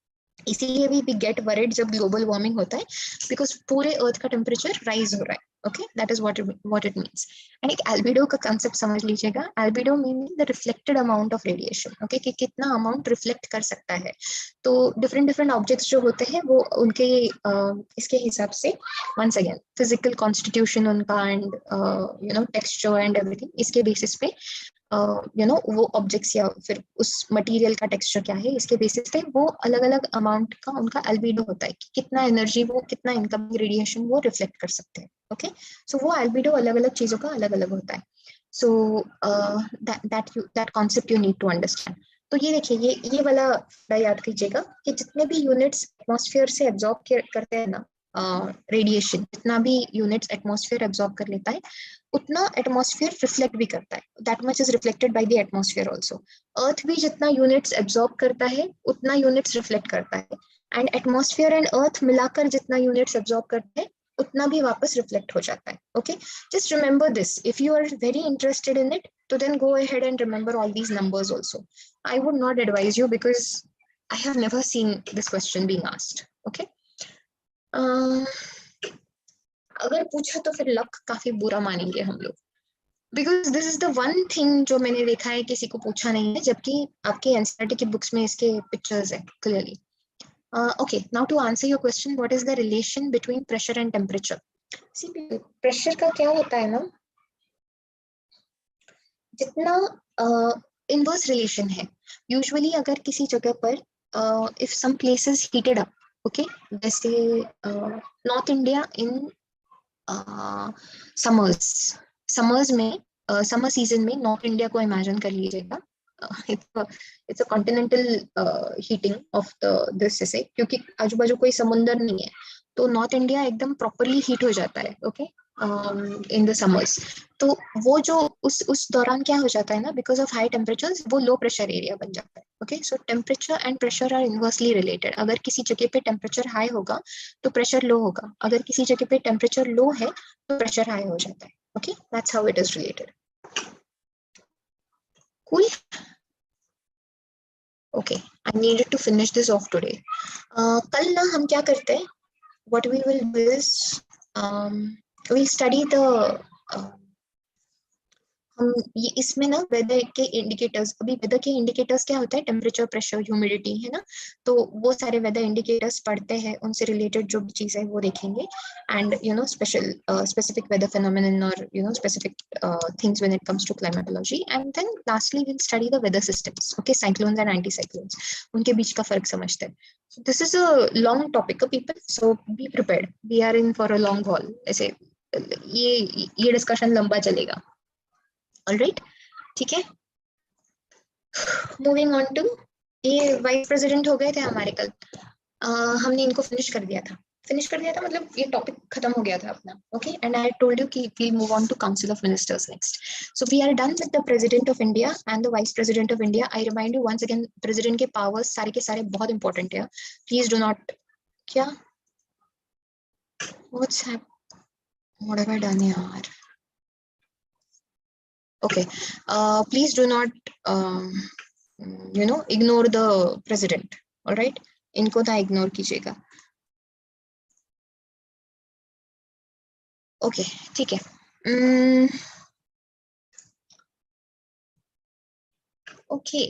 इसीलिए भी गेट वरिड जब ग्लोबल वार्मिंग होता है, बिकॉज पूरे अर्थ का टेम्परेचर राइज हो रहा है. Okay, that is what it means. And एक एल्बिडो का कंसेप्ट समझ लीजिएगा. Albedo meaning the reflected amount of radiation. Okay, कि कितना अमाउंट रिफ्लेक्ट कर सकता है. तो डिफरेंट ऑब्जेक्ट्स जो होते हैं वो उनके इसके हिसाब से, वंस अगेन फिजिकल कॉन्स्टिट्यूशन उनका एंड टेक्सचर एंड एवरीथिंग, इसके बेसिस पे वो ऑब्जेक्ट्स या फिर उस मटेरियल का टेक्सचर क्या है, इसके बेसिस पे वो अलग अलग अमाउंट का उनका एल्बिडो होता है कि कितना एनर्जी, वो कितना इनकमिंग रेडिएशन वो रिफ्लेक्ट कर सकते हैं. ओके, सो वो एल्बिडो अलग अलग चीजों का अलग अलग होता है. So that concept you need to understand. तो ये देखिए, ये वाला याद कीजिएगा कि जितने भी यूनिट्स एटमॉस्फेयर से एब्जॉर्ब करते हैं ना रेडिएशन, जितना भी यूनिट्स एटमॉस्फेयर एब्जॉर्ब कर लेता है उतना एटमॉस्फेयर रिफ्लेक्ट भी करता है. That much is reflected by the atmosphere also. Earth भी जितना यूनिट्स एब्जॉर्ब करता है उतना यूनिट्स रिफ्लेक्ट करता है. एंड एटमॉस्फेयर एंड अर्थ मिलाकर जितना यूनिट्स एब्जॉर्ब करते हैं उतना भी वापस रिफ्लेक्ट हो जाता है. Okay, just remember this. If you are very interested in it, तो then go ahead and remember all these numbers also. I would not advise you because I have never seen this question being asked. Okay, अगर पूछा तो फिर लक काफी बुरा मानेंगे हम लोग, because this is the one thing जो मैंने देखा है किसी को पूछा नहीं है, जबकि आपके एनसीईआरटी की बुक्स में इसके पिक्चर्स है clearly. Okay, now to answer your question, what is the relation between pressure and temperature. See, pressure का क्या होता है ना, जितना इनवर्स रिलेशन है. यूजुअली अगर किसी जगह पर if some places heated up, okay, जैसे नॉर्थ इंडिया इन समर्स में, समर सीजन में नॉर्थ इंडिया को इमेजिन कर लीजिएगा. It's a continental heating of this, जैसे क्योंकि आजू बाजू कोई समुंदर नहीं है तो नॉर्थ इंडिया एकदम प्रॉपरली हीट हो जाता है. Okay, in the summers. तो वो जो उस दौरान क्या हो जाता है ना, बिकॉज ऑफ हाई टेम्परेचर्स वो लो प्रेशर एरिया बन जाता है. Okay, so temperature and pressure are inversely related. अगर किसी जगह पे टेम्परेचर हाई होगा तो प्रेशर लो होगा, अगर किसी जगह पे टेम्परेचर लो है तो प्रेशर हाई हो जाता है. Okay, that's how it is related. Cool. Okay, I needed to finish this off today. कल ना हम क्या करते हैं, what we will do is we'll study the हम ये इसमें ना वेदर के इंडिकेटर्स, अभी वेदर के इंडिकेटर्स क्या होता है, टेम्परेचर, प्रेशर, ह्यूमिडिटी, है ना. तो वो सारे वेदर इंडिकेटर्स पढ़ते हैं, उनसे रिलेटेड जो भी चीज़ है वो देखेंगे. एंड स्पेसिफिक वेदर फिनोमेनन और specific things when it comes to climatology. And then lastly will study the weather systems. Okay, cyclones and anti cyclones, उनके बीच का फर्क समझते हैं. This is a long topic people, so be prepared. We are in for a long haul. ऐसे ये डिस्कशन लंबा चलेगा. ऑलराइट, ठीक है. मूविंग ऑन टू, ये वाइस प्रेसिडेंट हो गए थे हमारे कल. हमने इनको फिनिश कर दिया था, मतलब ये टॉपिक खत्म हो गया था अपना. Okay, and I told you कि we move on to council of ministers next. So we are done with the president of India and the vice president of India. I remind you once again, president के पावर्स सारे के सारे बहुत इंपॉर्टेंट है. प्लीज डू नॉट, क्या व्हाट हैव आई डन यार. Okay, please do not ignore the president. All right, इनको ना ignore कीजिएगा. Okay, ठीक है. Okay,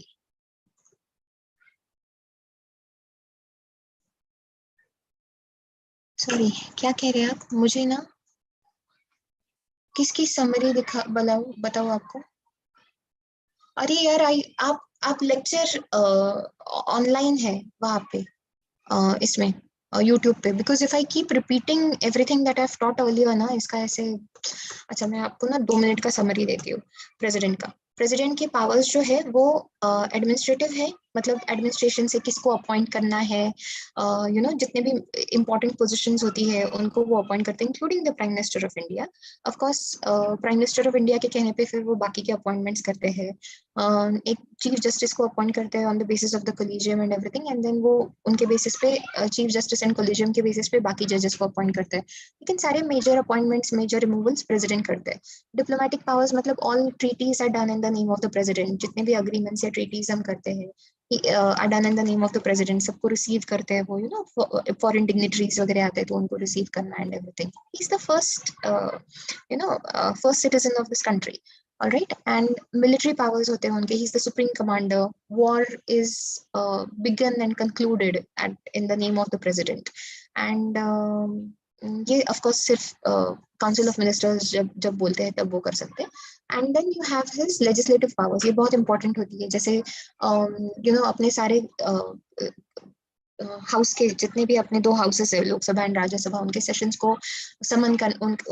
sorry, क्या कह रहे हैं आप मुझे ना. किसकी समरी दिखा बताओ आपको? अरे यार आप लेक्चर ऑनलाइन है वहां पे इसमें यूट्यूब पे, because if I keep repeating everything that I have taught earlier ना, इसका ऐसे। अच्छा, मैं आपको ना 2 मिनट का समरी देती हूँ प्रेसिडेंट का। प्रेसिडेंट के पावर्स जो है वो एडमिनिस्ट्रेटिव है, मतलब एडमिनिस्ट्रेशन से किसको अपॉइंट करना है, जितने भी इंपॉर्टेंट पोजीशंस होती है उनको वो अपॉइंट करते हैं, including the prime minister of India. Of course prime minister of India के कहने पे फिर वो बाकी के अपॉइंटमेंट्स करते हैं। एक चीफ जस्टिस को अपॉइंट करते हैं on the basis of the collegium and everything, and then वो उनके बेसिस पे चीफ जस्टिस एंड कोलिजियम के बेसिस पे बाकी जजेस को अपॉइंट करते हैं। लेकिन सारे major appointments, major removals president करते हैं। डिप्लोमेटिक पावर्स मतलब all treaties are done in the name of the president. जितने भी अग्रीमेंट्स या ट्रीटीज हम करते हैं are done in the name of the president. सबको रिसीव करते हैं वो, फॉरेन डिग्निटरीज वगैरह आते हैं तो उनको रिसीव करना and everything. He is the first first citizen of this country. All right, and military powers होते हैं उनके. He's the supreme commander. War is begun and concluded in the name of the president. And ये of course सिर्फ council of ministers जब बोलते हैं तब वो कर सकते हैं. And then you have his legislative powers. ये बहुत important होती है. जैसे अपने सारे हाउस के जितने भी अपने 2 हाउसेस है, लोकसभा एंड राज्यसभा, उनके सेशंस को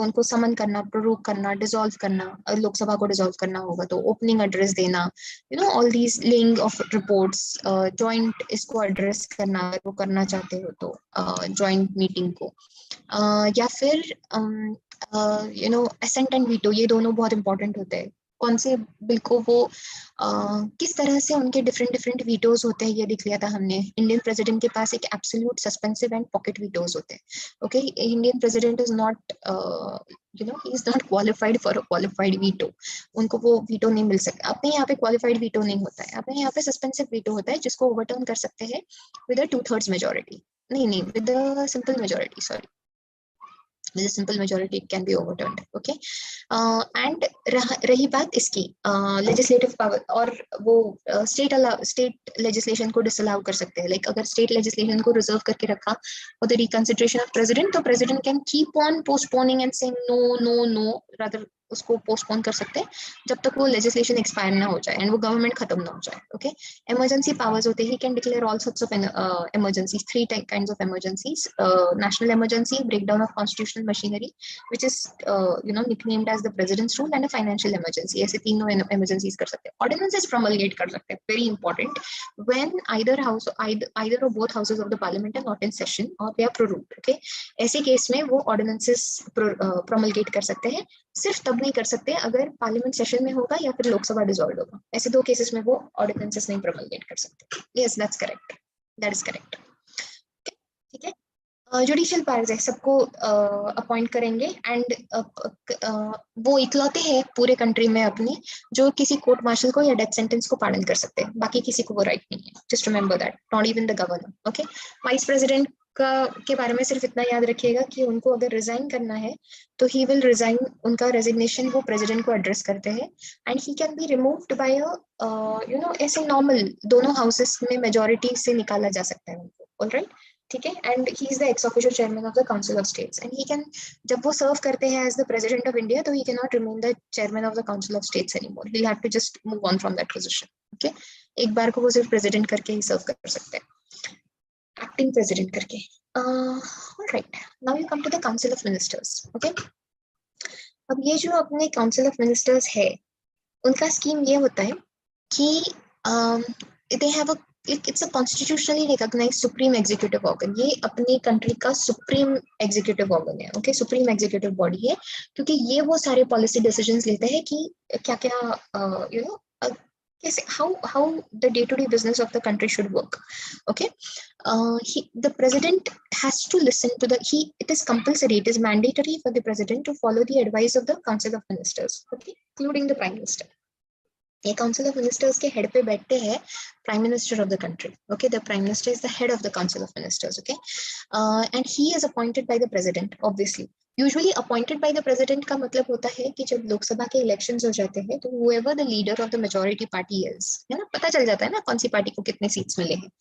उनको समन करना, प्रोरोग करना, डिसॉल्व करना. लोकसभा को डिसॉल्व करना होगा तो ओपनिंग एड्रेस देना, all these laying of reports, joint इसको एड्रेस करना अगर वो करना चाहते हो तो जॉइंट मीटिंग को, या फिर असेंट एंड वीटो. ये दोनों बहुत इंपॉर्टेंट होते हैं. कौन से बिल को वो किस तरह से उनके डिफरेंट वीटोज होते हैं ये देख लिया था हमने. इंडियन प्रेसिडेंट के पास एक absolute, suspensive and pocket vetoes होते हैं. Okay, Indian president is not he is not qualified for a qualified veto. उनको वो वीटो नहीं मिल सकता. अपने यहाँ पे क्वालिफाइड वीटो नहीं होता है. अपने यहाँ पे सस्पेंसिव वीटो होता है जिसको ओवरटर्न कर सकते हैं विद अ 2/3 मेजोरिटी. नहीं, with a simple majority, sorry, with a simple majority it can be overturned. Okay, and रही बात इसकी legislative power, और वो state legislation को disallow कर सकते हैं. Like अगर state legislation को reserve करके रखा for the reconsideration of president, तो president can keep on postponing and saying no, rather उसको पोस्टपोन कर सकते हैं जब तक वो लेजिस्लेशन एक्सपायर ना हो जाए एंड वो गवर्नमेंट खत्म ना हो जाए. ओके, इमरजेंसी पावर्स होते हैं. He can declare all sorts of emergencies, 3 kinds of emergencies. National emergency, breakdown of constitutional machinery which is nicknamed as the president's rule, and a financial emergency. ऐसे 3 इमरजेंसीज कर सकते हैं. ऑर्डिनेंसेस प्रोमलगेट कर सकते हैं, very important, when either or both houses of the parliament are not in session or they are prorogued. Okay, ऐसे केस में वो ऑर्डिनेंसेस प्रोमलगेट कर सकते हैं. सिर्फ तब नहीं कर सकते अगर पार्लियामेंट सेशन में होगा या फिर लोकसभा डिसॉल्व होगा. ऐसे 2 केसेस में वो ऑर्डिनेंसेस नहीं प्रोमलगेट कर सकते. Yes, that's correct, that is correct. ठीक है. जुडिशियल पावर्स है, सबको अपॉइंट करेंगे एंड वो इकलौते हैं पूरे कंट्री में अपने जो किसी कोर्ट मार्शल को या डेथ सेंटेंस को पालन कर सकते हैं. बाकी किसी को वो राइट नहीं है. Just remember that, not even the governor. Okay, vice president के बारे में सिर्फ इतना याद रखिएगा कि उनको अगर रिजाइन करना है तो ही विल रिजाइन. उनका रेजिग्नेशन वो प्रेसिडेंट को एड्रेस करते हैं and he can be removed by ऐसे नॉर्मल दोनों हाउसेस में मेजोरिटी से निकाला जा सकता है उनको. ऑलराइट, ठीक है. And he is the ex officio chairman of the council of states and he can, जब वो सर्व करते हैं as the president of India, तो he can not remain the chairman of the council of states anymore. He will have to just move on from that position. Okay, एक बार को वो सिर्फ प्रेसिडेंट करके ही सर्व कर सकते हैं, एक्टिंग प्रेसिडेंट करके. Alright, now you come to the council of ministers. Okay, अब ये जो अपने काउंसिल ऑफ मिनिस्टर्स है उनका स्कीम ये होता है कि they have a, it's a constitutionally recognised supreme executive organ. ये अपनी कंट्री का सुप्रीम एग्जीक्यूटिव ऑर्गन है. ओके, सुप्रीम एग्जीक्यूटिव बॉडी है क्योंकि ये वो सारे पॉलिसी डिसीजंस लेते हैं कि क्या क्या how the day-to-day business of the country should work. Okay, the president has to listen to it is compulsory, it is mandatory for the president to follow the advice of the council of ministers. Okay, including the prime minister. ये काउंसिल ऑफ मिनिस्टर्स के हेड पे बैठते हैं prime minister of the country. Okay, the prime minister is the head of the council of ministers. Okay, and he is appointed by the president obviously. Usually appointed by the president का मतलब होता है कि जब लोकसभा के इलेक्शंस हो जाते हैं तो whoever the leader of the majority party is, है ना, पता चल जाता है ना कौन सी पार्टी को कितने सीट्स मिले हैं.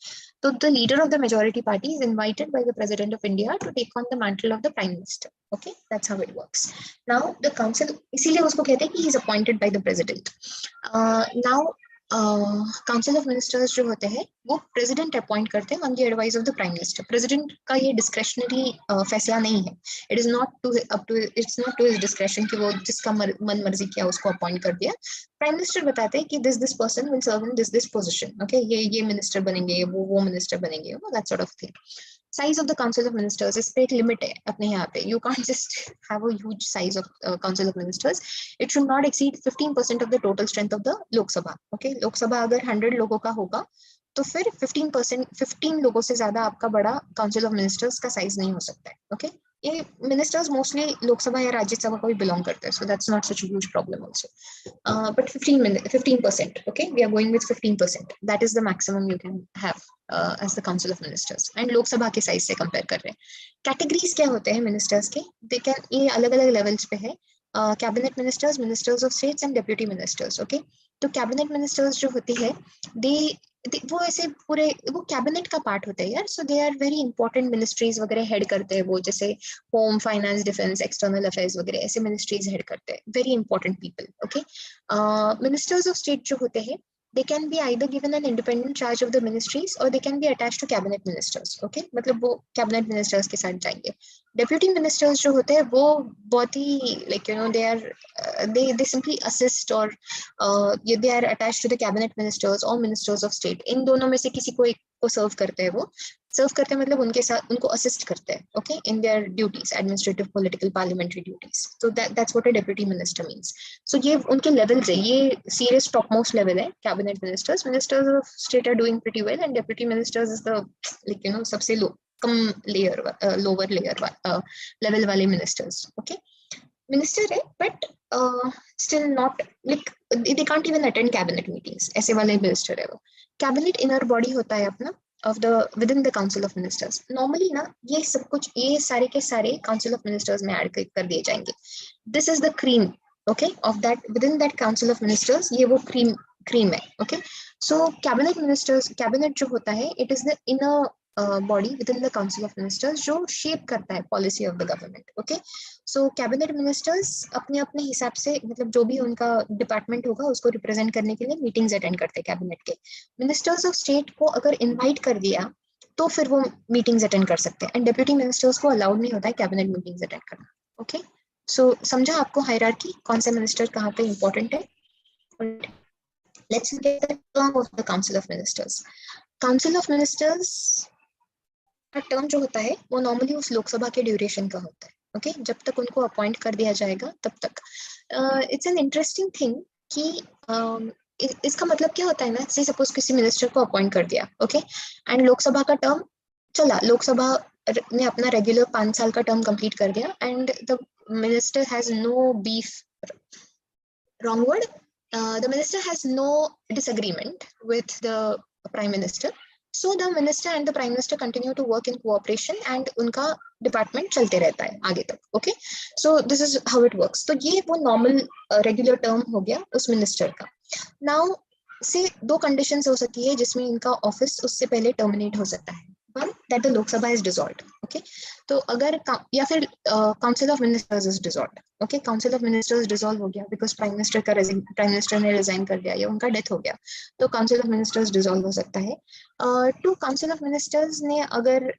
तो the leader of the majority party is invited by the president of India to take on the mantle of the prime minister. Okay, that's how it works. Now the council, इसीलिए उसको कहते हैं कि he is appointed by the president. Now council of ministers जो होते हैं वो प्रेसिडेंट अपॉइंट करते हैं on the advice of the prime minister. President का ये डिस्क्रेशनरी फैसला नहीं है. It's not to his discretion कि वो जिसका मन मर्जी किया उसको अपॉइंट कर दिया. प्राइम मिनिस्टर बताते हैं कि this person will serve in this position. Okay, ये मिनिस्टर बनेंगे, वो मिनिस्टर बनेंगे, that sort of thing. Size of the council of ministers, इस पे एक लिमिट है अपने यहाँ पे. You can't just have a huge size of council of ministers. It should not exceed 15% of the total strength of the Lok Sabha. Okay, लोक सभा अगर 100 लोगों का होगा तो फिर 15 लोगों से ज्यादा आपका बड़ा काउंसिल ऑफ मिनिस्टर्स का साइज नहीं हो सकता है. ओके, ये मिनिस्टर्स मोस्टली लोकसभा या राज्यसभा को भी बिलोंग करते हैं, so that's not such a huge problem also. But 15%, okay, we are going with 15%. That is the maximum you can have as the council of ministers. And lok sabha के size से compare कर रहे हैं. categories क्या होते हैं ministers के? They can, ये अलग अलग levels पे है. Cabinet ministers, ministers of states and deputy ministers. Okay, तो cabinet ministers जो होती है वो ऐसे पूरे वो कैबिनेट का पार्ट होते हैं यार. So they are very important ministries वगैरह हेड करते हैं वो, जैसे home, finance, defence, external affairs वगैरह ऐसे मिनिस्ट्रीज हेड करते हैं. Very important people. Okay, ministers of state जो होते हैं they can be either given an independent charge of the ministries or they can be attached to cabinet ministers. Okay, मतलब वो cabinet ministers के साथ जाएंगे. Deputy ministers जो होते हैं वो बहुत ही like you know they are they simply assist or they are attached to the cabinet ministers or ministers of state. इन दोनों में से किसी को एक को सर्व करते हैं. वो सर्व करते हैं मतलब उनके साथ उनको असिस्ट करते हैं. Okay, in their duties, administrative, political, parliamentary duties. तो that's what a deputy minister means. So ये उनके लेवल्स है, ये सीरियस टॉप मोस्ट लेवल है. Cabinet ministers, ministers of state are doing pretty well and deputy ministers is the like you know सबसे कम लेयर, लोअर लेयर लेवल वाले मिनिस्टर्स. ओके, मिनिस्टर है but still not like they can't even attend cabinet meetings, ऐसे वाले मिनिस्टर है वो. कैबिनेट इनर बॉडी होता है अपना of the within the council of ministers. Normally ना ये सब कुछ ये सारे के सारे council of ministers में ऐड कर दिए जाएंगे. This is the cream, okay, of that within that council of ministers. ये वो cream है. Okay, so cabinet ministers, cabinet जो होता है it is the inner body within the council of ministers जो shape करता है policy of the government. Okay, so cabinet ministers अपने अपने हिसाब से मतलब जो भी उनका डिपार्टमेंट होगा उसको रिप्रेजेंट करने के लिए मीटिंग्स अटेंड करते हैं कैबिनेट के. मिनिस्टर्स ऑफ स्टेट को अगर इनवाइट कर दिया तो फिर वो मीटिंग्स अटेंड कर सकते हैं. एंड डेप्यूटी मिनिस्टर्स को अलाउड नहीं होता है कैबिनेट मीटिंग्स अटेंड करना. ओके, सो समझा आपको हायरार्की कौन सा मिनिस्टर कहाँ पे इंपॉर्टेंट है. Let's look at the term of the council of ministers. Council of ministers का टर्म जो होता है वो नॉर्मली उस लोकसभा के ड्यूरेशन का होता है. ओके, जब तक उनको अपॉइंट कर दिया जाएगा तब तक. इट्स एन इंटरेस्टिंग थिंग कि इसका मतलब क्या होता है ना, से सपोज किसी मिनिस्टर को अपॉइंट कर दिया. ओके, एंड लोकसभा का टर्म चला, लोकसभा ने अपना रेगुलर 5 साल का टर्म कंप्लीट कर दिया and the minister has no beef, wrong word, the minister has no disagreement with the prime minister, so the minister and the prime minister continue to work in cooperation and उनका डिपार्टमेंट चलते रहता है आगे तक. Okay, so this is how it works. तो ये वो नॉर्मल रेगुलर टर्म हो गया उस मिनिस्टर का. नाउ से 2 कंडीशंस हो सकती है जिसमें इनका ऑफिस उससे पहले टर्मिनेट हो सकता है. One, that the Lok Sabha is dissolved. Okay, तो अगर या फिर Council of Ministers is dissolved. Okay, Council of Ministers dissolve हो गया because Prime Minister ने resign कर दिया या उनका डेथ हो गया, तो Council of Ministers dissolve हो सकता है. To Council of Ministers ने अगर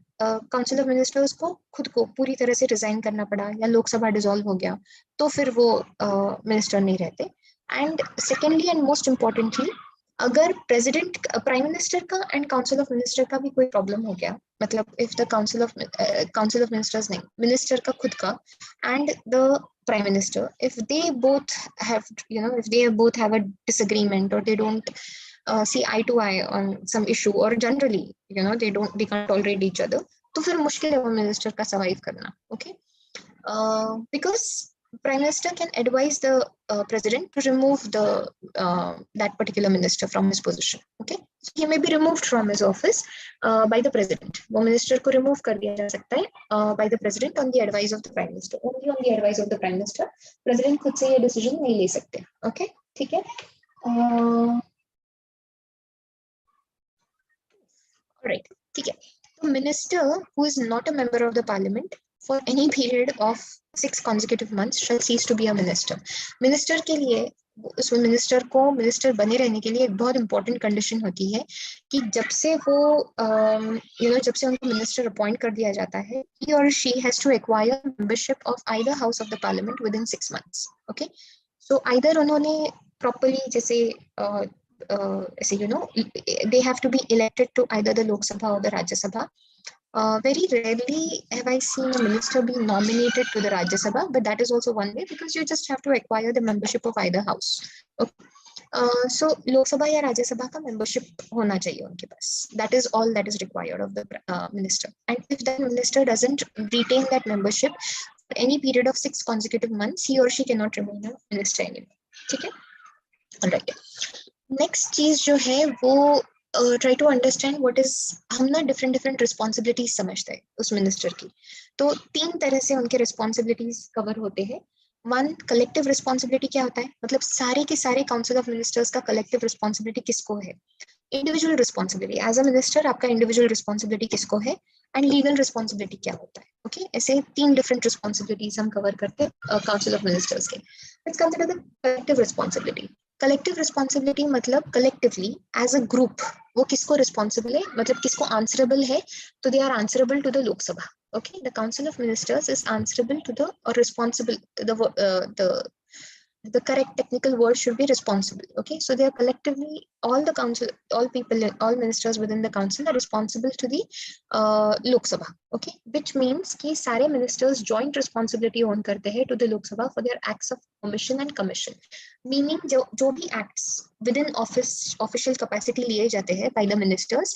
Council of Ministers को खुद को पूरी तरह से रिजाइन करना पड़ा या लोकसभा डिसॉल्व हो गया तो फिर वो मिनिस्टर नहीं रहते. And secondly and most importantly, अगर प्रेसिडेंट, प्राइम मिनिस्टर का एंड काउंसिल ऑफ मिनिस्टर का भी कोई प्रॉब्लम हो गया, मतलब if the council of ministers नहीं, मिनिस्टर का खुद का and the prime minister, if they both have a disagreement or they don't see eye to eye on some issue or generally they can't tolerate each other, तो फिर मुश्किल है वो मिनिस्टर का सर्वाइव करना. Okay, because Prime Minister can advise the President to remove the that particular minister from his position. Okay, so he may be removed from his office by the President. वो minister को remove कर दिया जा सकता है by the President on the advice of the Prime Minister. Only on the advice of the Prime Minister. President खुद से ये decision नहीं ले सकते. Okay, ठीक है. Alright, ठीक है. The minister who is not a member of the Parliament for any period of 6 consecutive months shall cease to be a minister. Minister के लिए उस मिनिस्टर को मिनिस्टर बने रहने के लिए एक बहुत इंपॉर्टेंट कंडीशन होती है कि जब से वो जब से उनको मिनिस्टर अपॉइंट कर दिया जाता है, he or she has to acquire membership of either house of the parliament within 6 months. Okay, so either उन्होंने properly जैसे they have to be elected to either the Lok Sabha or the Rajya Sabha. Very rarely have I seen a minister be nominated to the Rajya Sabha, but that is also one way because you just have to acquire the membership of either house. Okay. So Lok Sabha या Rajya Sabha का membership होना चाहिए उनके पास. That is all that is required of the minister. And if that minister doesn't retain that membership for any period of 6 consecutive months, he or she cannot remain a minister anymore. ठीक है? All right. Next चीज जो है वो try to understand what is, हम ना different responsibilities समझते हैं उस मिनिस्टर की. तो 3 तरह से उनके responsibilities cover होते हैं. One, collective responsibility क्या होता है, मतलब सारे के सारे council of ministers का collective responsibility किसको है. Individual responsibility, as a minister आपका individual responsibility किसको है, and legal responsibility क्या होता है. Okay, ऐसे 3 different responsibilities हम cover करते हैं council of ministers के. Let's consider the collective responsibility. Collective responsibility मतलब कलेक्टिवली एज अ ग्रुप वो किसको रिस्पॉन्सिबल है, मतलब किसको आंसरेबल है, तो they are answerable to the Lok Sabha. Okay, the council of ministers is answerable to the और responsible the correct technical word should be responsible. Okay, so they are collectively, all the council, all people, all ministers within the council are responsible to the Lok Sabha. Okay, which means कि सारे ministers joint responsibility own करते हैं to the Lok Sabha for their acts of commission and commission. Meaning जो भी acts within office official capacity लिए जाते हैं by the ministers,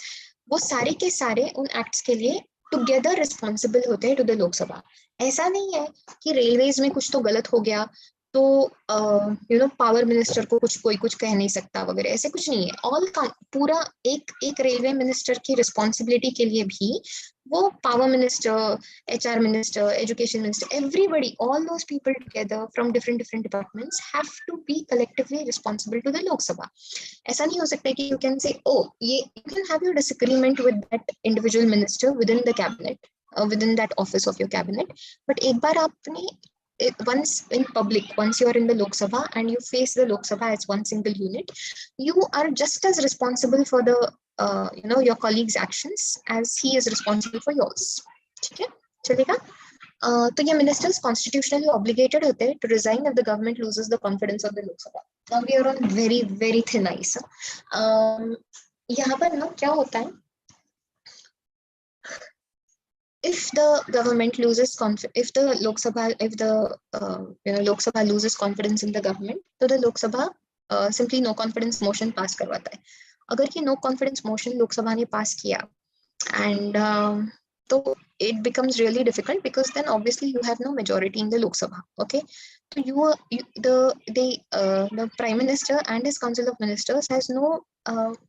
वो सारे के सारे उन acts के लिए टुगेदर रिस्पॉन्सिबल होते हैं टू द लोकसभा. ऐसा नहीं है कि रेलवेज में कुछ तो गलत हो गया तो पावर मिनिस्टर को कोई कुछ कह नहीं सकता वगैरह, ऐसे कुछ नहीं है. ऑल पूरा एक रेलवे मिनिस्टर की रिस्पॉन्सिबिलिटी के लिए भी वो power minister, HR minister, education minister, everybody, all those people together from different departments have to be collectively responsible to the Lok Sabha. ऐसा नहीं हो सकता कि you can say you can have your disagreement with that individual minister within the cabinet, within that office of your cabinet, but एक बार आपने once in public, once you are in the Lok Sabha and you face the Lok Sabha as one single unit, you are just as responsible for the your colleagues' actions as he is responsible for yours. ठीक है, चलेगा. तो ये ministers constitutionally obligated होते हैं to resign if the government loses the confidence of the Lok Sabha. Now we are on very thin ice. यहाँ पर ना क्या होता है, if the government loses if the Lok Sabha, if the Lok Sabha loses confidence in the government, तो the Lok Sabha simply no confidence motion pass करवाता है. अगर ये no confidence motion लोक सभा ने पास किया and तो it becomes really difficult because then obviously you have no majority in the Lok Sabha. Okay, so the Prime Minister and his Council of Ministers has no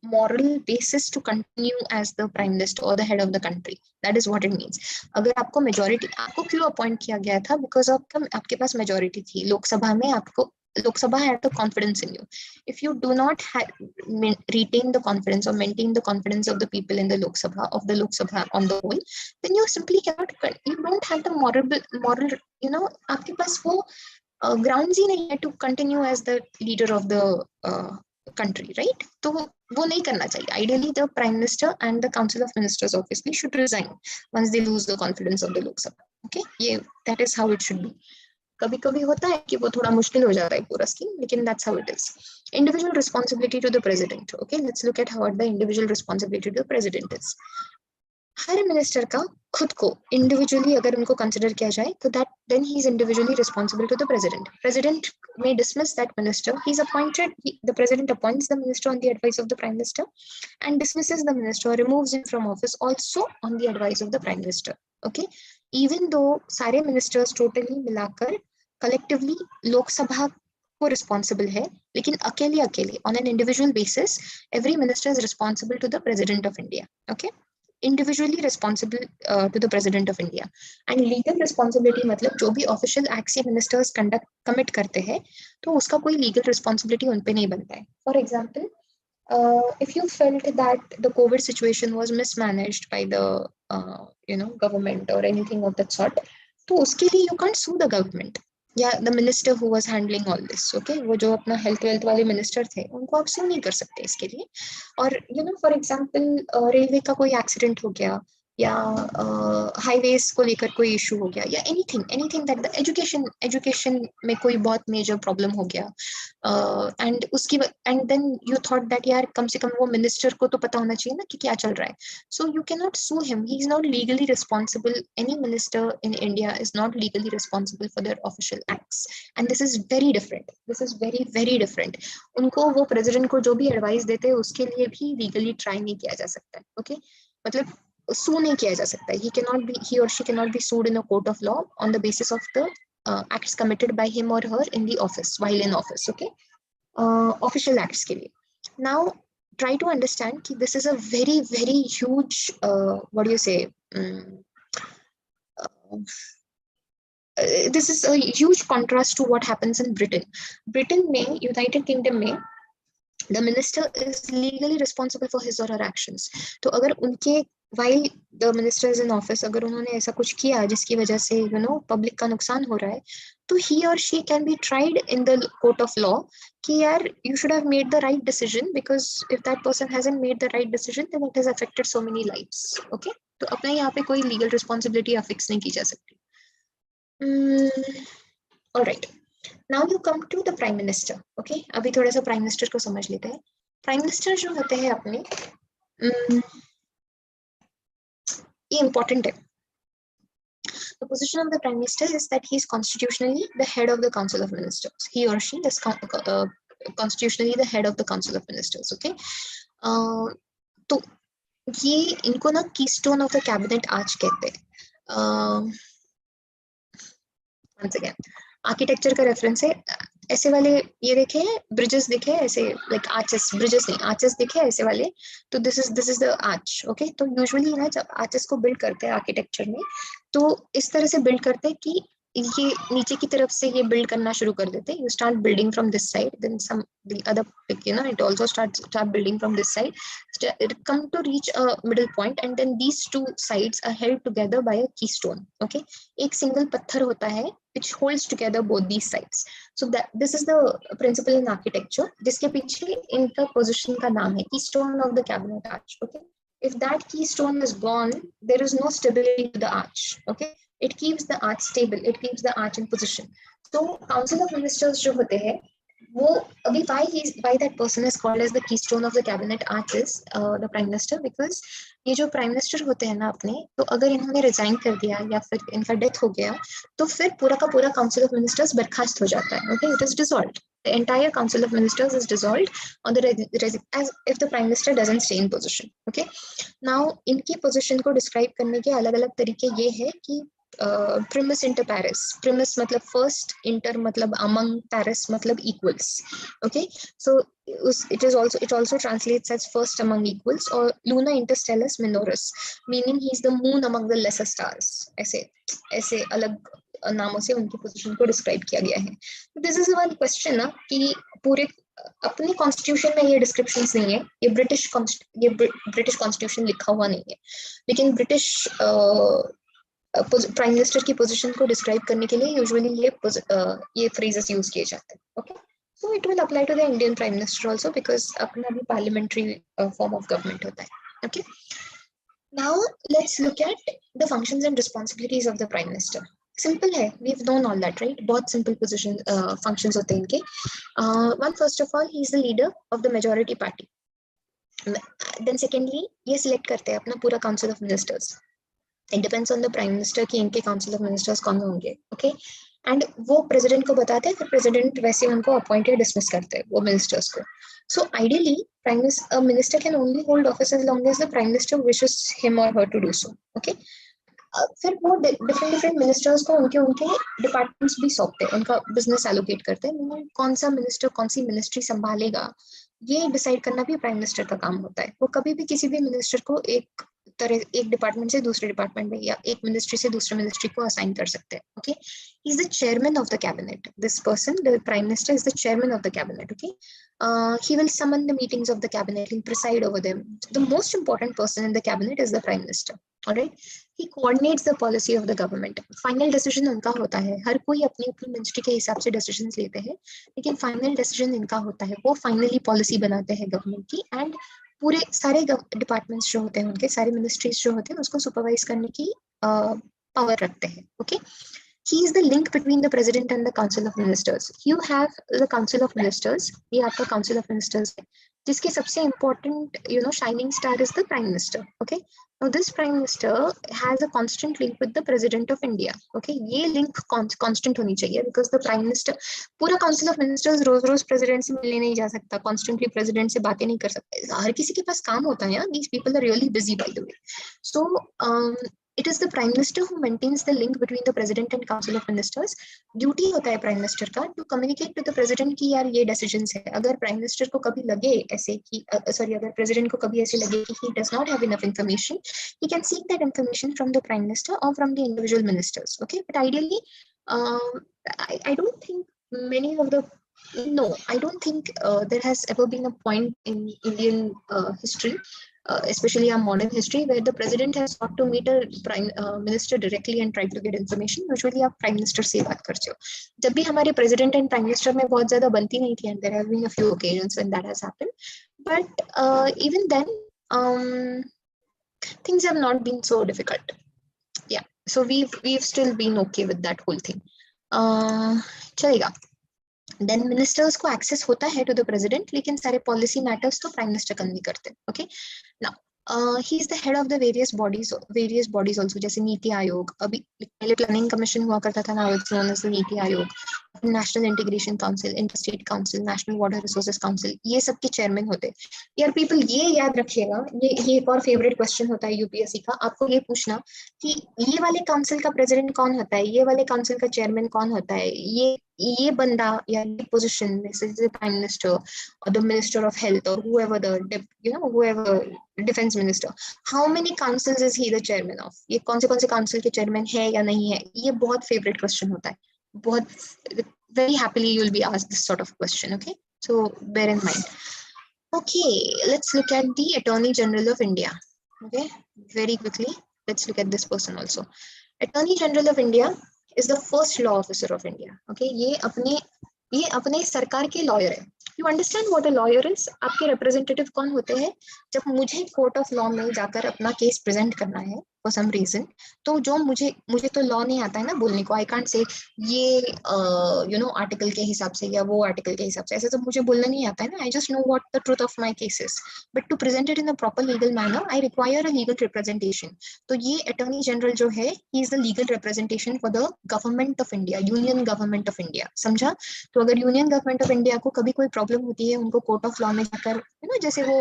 moral basis to continue as the Prime Minister or the head of the country. That is what it means. अगर आपको majority, आपको क्यों appoint किया गया था? Because आपके पास majority थी. लोक सभा में आपको, Lok Sabha had the confidence in you. If you do not retain the confidence or maintain the confidence of the people in the Lok Sabha, of the Lok Sabha on the whole, then you simply cannot, you don't have the moral आपके पास वो grounds ही नहीं है to continue as the leader of the country, right? तो वो नहीं करना चाहिए. Ideally, the Prime Minister and the Council of Ministers obviously should resign once they lose the confidence of the Lok Sabha. Okay, that is how it should be. कभी कभी होता है कि वो थोड़ा मुश्किल हो जाता है पूरा स्कीम, लेकिन that's how it is. Individual responsibility to the president. Okay, let's look at what the individual responsibility to the president is. Her minister का खुद को इंडिविजुअली अगर उनको कंसिडर किया जाए तो that then he is individually responsible to the president. President may dismiss that minister. He is appointed. The president appoints the minister on the advice of the prime minister and dismisses the minister or removes him from office also on the advice of the prime minister. Okay, even though सारे ministers totally मिलाकर कलेक्टिवली लोकसभा को रिस्पॉन्सिबल है, लेकिन अकेले अकेले on an individual basis every minister is responsible to the president of India. Okay, individually responsible to the president of India. And legal responsibility मतलब जो भी ऑफिशियल एक्ट्स ये मिनिस्टर्स कंडक्ट कमिट करते हैं तो उसका कोई लीगल रिस्पॉन्सिबिलिटी उन पे नहीं बनता है. For example, if you felt that the COVID situation was mismanaged by the government or anything of that sort, तो उसके लिए you can't sue the government या the minister who was handling all this. Okay, वो जो अपना हेल्थ वेल्थ वाले मिनिस्टर थे उनको आप sue नहीं कर सकते इसके लिए. और फॉर एग्जाम्पल रेलवे का कोई एक्सीडेंट हो गया या हाईवेज को लेकर कोई इशू हो गया या एनीथिंग दैट द एजुकेशन में कोई बहुत मेजर प्रॉब्लम हो गया and then you thought that यार कम से कम वो मिनिस्टर को तो पता होना चाहिए ना कि क्या चल रहा है. So you can not sue him, he is not legally responsible. Any minister in India is not legally responsible for their official acts and this is very different. This is very very different. उनको वो प्रेसिडेंट को जो भी एडवाइस देते हैं उसके लिए भी लीगली ट्राई नहीं किया जा सकता है. ओके, मतलब sue नहीं किया जा सकता. He or she cannot be sued in a court of law on the basis of the acts committed by him or her in the office while in office. Okay, official acts के लिए. Now try to understand कि this is a very very huge what do you say this is a huge contrast to what happens in Britain में, United Kingdom में the minister is legally responsible for his or her actions. तो अगर उनके while the minister is in office अगर उन्होंने ऐसा कुछ किया जिसकी वजह से पब्लिक का नुकसान हो रहा है तो he or she can be tried in the court of law कि यार you should have made the right decision, because if that person hasn't made the right decision then it has affected so many lives. Okay, तो अपने यहाँ पे कोई legal responsibility affix नहीं की जा सकती. All right, now you come to the prime minister. Okay, अभी थोड़ा सा prime minister को समझ लेते हैं. Prime minister जो होते हैं अपने ये important है. The position of the prime minister is that he is constitutionally the head of the council of ministers. He or she is constitutionally the head of the council of ministers. Okay, तो ये इनको ना keystone of the cabinet आज कहते हैं. Once again, आर्किटेक्चर का रेफरेंस है. ऐसे वाले ये देखे ब्रिजेस देखे ऐसे लाइक आर्चेस, ब्रिजेस नहीं आर्चेस देखे ऐसे वाले, तो this is the arch. Okay, तो यूजुअली ना जब आर्चेस को बिल्ड करते हैं आर्किटेक्चर में तो इस तरह से बिल्ड करते हैं कि ये नीचे की तरफ से ये बिल्ड करना शुरू कर देते हैं. You start building from this side, then some the other it also start building from this side, come to reach a middle point and then these two sides are held together by a keystone. Okay, एक सिंगल पत्थर होता है which holds together both these sides. So that this is the principle in architecture जिसके पीछे इनका position का नाम है keystone of the cabinet arch. Okay, if that keystone is gone there is no stability to the arch. Okay, it keeps the arch stable, it keeps the arch in position. So council of ministers जो होते हैं वो अभी why that person is called as the keystone of the cabinet arch is the prime minister, because ये जो प्राइम मिनिस्टर होते हैं ना अपने, तो अगर इन्होंने रिजाइन कर दिया या फिर इनका डेथ हो गया तो फिर पूरा का पूरा काउंसिल ऑफ मिनिस्टर्स बर्खास्त हो जाता है. Okay, it is dissolved. The entire council of ministers is dissolved on as if the prime minister doesn't stay in position. Okay, now इनकी position को describe करने के अलग अलग तरीके ये है कि premise inter pares, premise मतलब first, inter मतलब among, pares मतलब equals. Okay, so it also translates as first among equals or luna interstellus minoris, meaning he is the moon among the lesser stars. ऐसे अलग नामों से उनकी पोजीशन को डिस्क्राइब किया गया है. दिस इज वन क्वेश्चन ना कि पूरे अपने कॉन्स्टिट्यूशन में ये डिस्क्रिप्शंस नहीं है, ये ब्रिटिश कॉन्स्टिट्यूशन लिखा हुआ नहीं है, लेकिन ब्रिटिश प्राइम मिनिस्टर की पोजीशन को डिस्क्राइब करने के लिए यूजुअली ये फ्रेजेस यूज किए जाते हैं. Okay, so it will apply to the Indian prime minister also because अपना भी पार्लियामेंट्री फॉर्म ऑफ गवर्नमेंट होता है. Okay, now let's look at the functions and responsibilities of the prime minister. Simple है, we have known all that, right? बहुत सिंपल पोजीशन फंक्शंस होते हैं इनके. One, first of all he is the leader of the majority party. Then secondly ये सिलेक्ट करते हैं अपना पूरा council of ministers. It depends on the prime minister कि इनके council of ministers कौन होंगे. Okay, and वो president को बताते हैं, फिर president वैसे उनको appoint या dismiss करते हैं वो ministers को. So ideally, a minister can only hold office as long as the prime minister wishes him or her to do so. Okay, फिर वो डिफरेंट डिफरेंट मिनिस्टर्स को उनके उनके डिपार्टमेंट्स भी सौंपते हैं, उनका बिजनेस एलोकेट करते हैं, कौन सा मिनिस्टर कौन सी मिनिस्ट्री संभालेगा ये डिसाइड करना भी प्राइम मिनिस्टर का काम होता है। वो कभी भी किसी भी मिनिस्टर को एक डिपार्टमेंट से दूसरे डिपार्टमेंट में या एक मिनिस्ट्री से दूसरे मिनिस्ट्री को असाइन कर सकते हैं। Okay, he is the chairman of the cabinet, this person the prime minister is the chairman of the cabinet. Okay, he will summon the meetings of the cabinet, he'll preside over them. The most important person in the cabinet is the prime minister. All right, he coordinates the policy of the government. Final decision उनका होता है, हर कोई अपनी अपनी मिनिस्ट्री के हिसाब से डिसीजंस लेते हैं, लेकिन फाइनल डिसीजन इनका होता है, वो फाइनली पॉलिसी बनाते हैं गवर्नमेंट की, एंड पूरे सारे डिपार्टमेंट्स जो होते हैं उनके सारे मिनिस्ट्रीज जो होते हैं उसको सुपरवाइज करने की पावर रखते हैं। Okay, he is the link between the president and the council of ministers. You have the council of ministers, ये आपका council of ministers है, जिसके सबसे important shining star is the prime minister. Okay, now this prime minister has a constant link with the president of India. Okay, ये link constant होनी चाहिए, because the prime minister, पूरा council of ministers rose rose president से मिलने नहीं जा सकता, constantly president से बातें नहीं कर सकता, हर किसी के पास काम होता है यार, these people are really busy by the way. So it is the prime minister who maintains the link between the president and council of ministers. Duty होता है प्राइम मिनिस्टर का to communicate to the president कि यार ये डिसीजंस है। अगर प्राइम मिनिस्टर को कभी लगे ऐसे कि अगर प्रेसिडेंट को कभी ऐसे लगे कि he does not have enough information, he can seek that information from the prime minister or from the individual ministers. Okay, but ideally I don't think many of the I don't think there has ever been a point in Indian history, especially our modern history, where the president has sought to meet a prime minister directly and try to get information. Usually आप prime minister से बात करते हो। जब भी हमारे president and prime minister में बहुत ज़्यादा बनती नहीं थी, and there have been a few occasions when that has happened, but even then things have not been so difficult. Yeah, so we've still been okay with that whole thing. चलेगा। देन मिनिस्टर्स को एक्सेस होता है टू द प्रेसिडेंट, लेकिन सारे पॉलिसी मैटर्स तो प्राइम मिनिस्टर कन्वी करते हैं। Okay, now he is the head of the various bodies also, जैसे नीति आयोग, अभी पहले प्लानिंग कमीशन हुआ करता था, now it's known as the NITI Aayog, national integration council, interstate council, national water resources council, ये सब के चेयरमैन होते हैं। यार पीपल ये याद रखिएगा, ये एक और फेवरेट क्वेश्चन होता है यूपीएससी का, आपको ये पूछना कि ये वाले काउंसिल का प्रेसिडेंट कौन होता है, ये वाले काउंसिल का चेयरमैन कौन होता है, ये बंदा या ये position, this is the prime minister और द मिनिस्टर ऑफ हेल्थ और whoever defence minister, how many councils is he the chairman of, ये कौन से काउंसिल के चेयरमैन है या नहीं है, ये बहुत फेवरेट क्वेश्चन होता है, बहुत very happily you will be asked this sort of question. Okay, so bear in mind. Okay, let's look at the Attorney General of India. Okay, very quickly let's look at this person also. Attorney General of India is the first law officer of India. Okay, ये अपने सरकार के लॉयर है। You understand what a lawyer is? आपके रिप्रेजेंटेटिव कौन होते हैं? जब मुझे कोर्ट ऑफ लॉ में जाकर अपना केस प्रेजेंट करना है फॉर सम रीजन, तो जो मुझे तो लॉ नहीं आता है ना बोलने को, आई कांट से ये आर्टिकल के हिसाब से या वो आर्टिकल के हिसाब से, ऐसे तो मुझे बोलना नहीं आता है ना, I just know what the truth of my cases, but to present it in a proper legal manner I require a legal representation. तो ये अटॉर्नी जनरल जो है, he is the legal representation for the government of India, union government of India, समझा? तो अगर यूनियन गवर्नमेंट ऑफ इंडिया को कभी कोई प्रॉब्लम होती है, उनको कोर्ट ऑफ लॉ में जाकर जैसे वो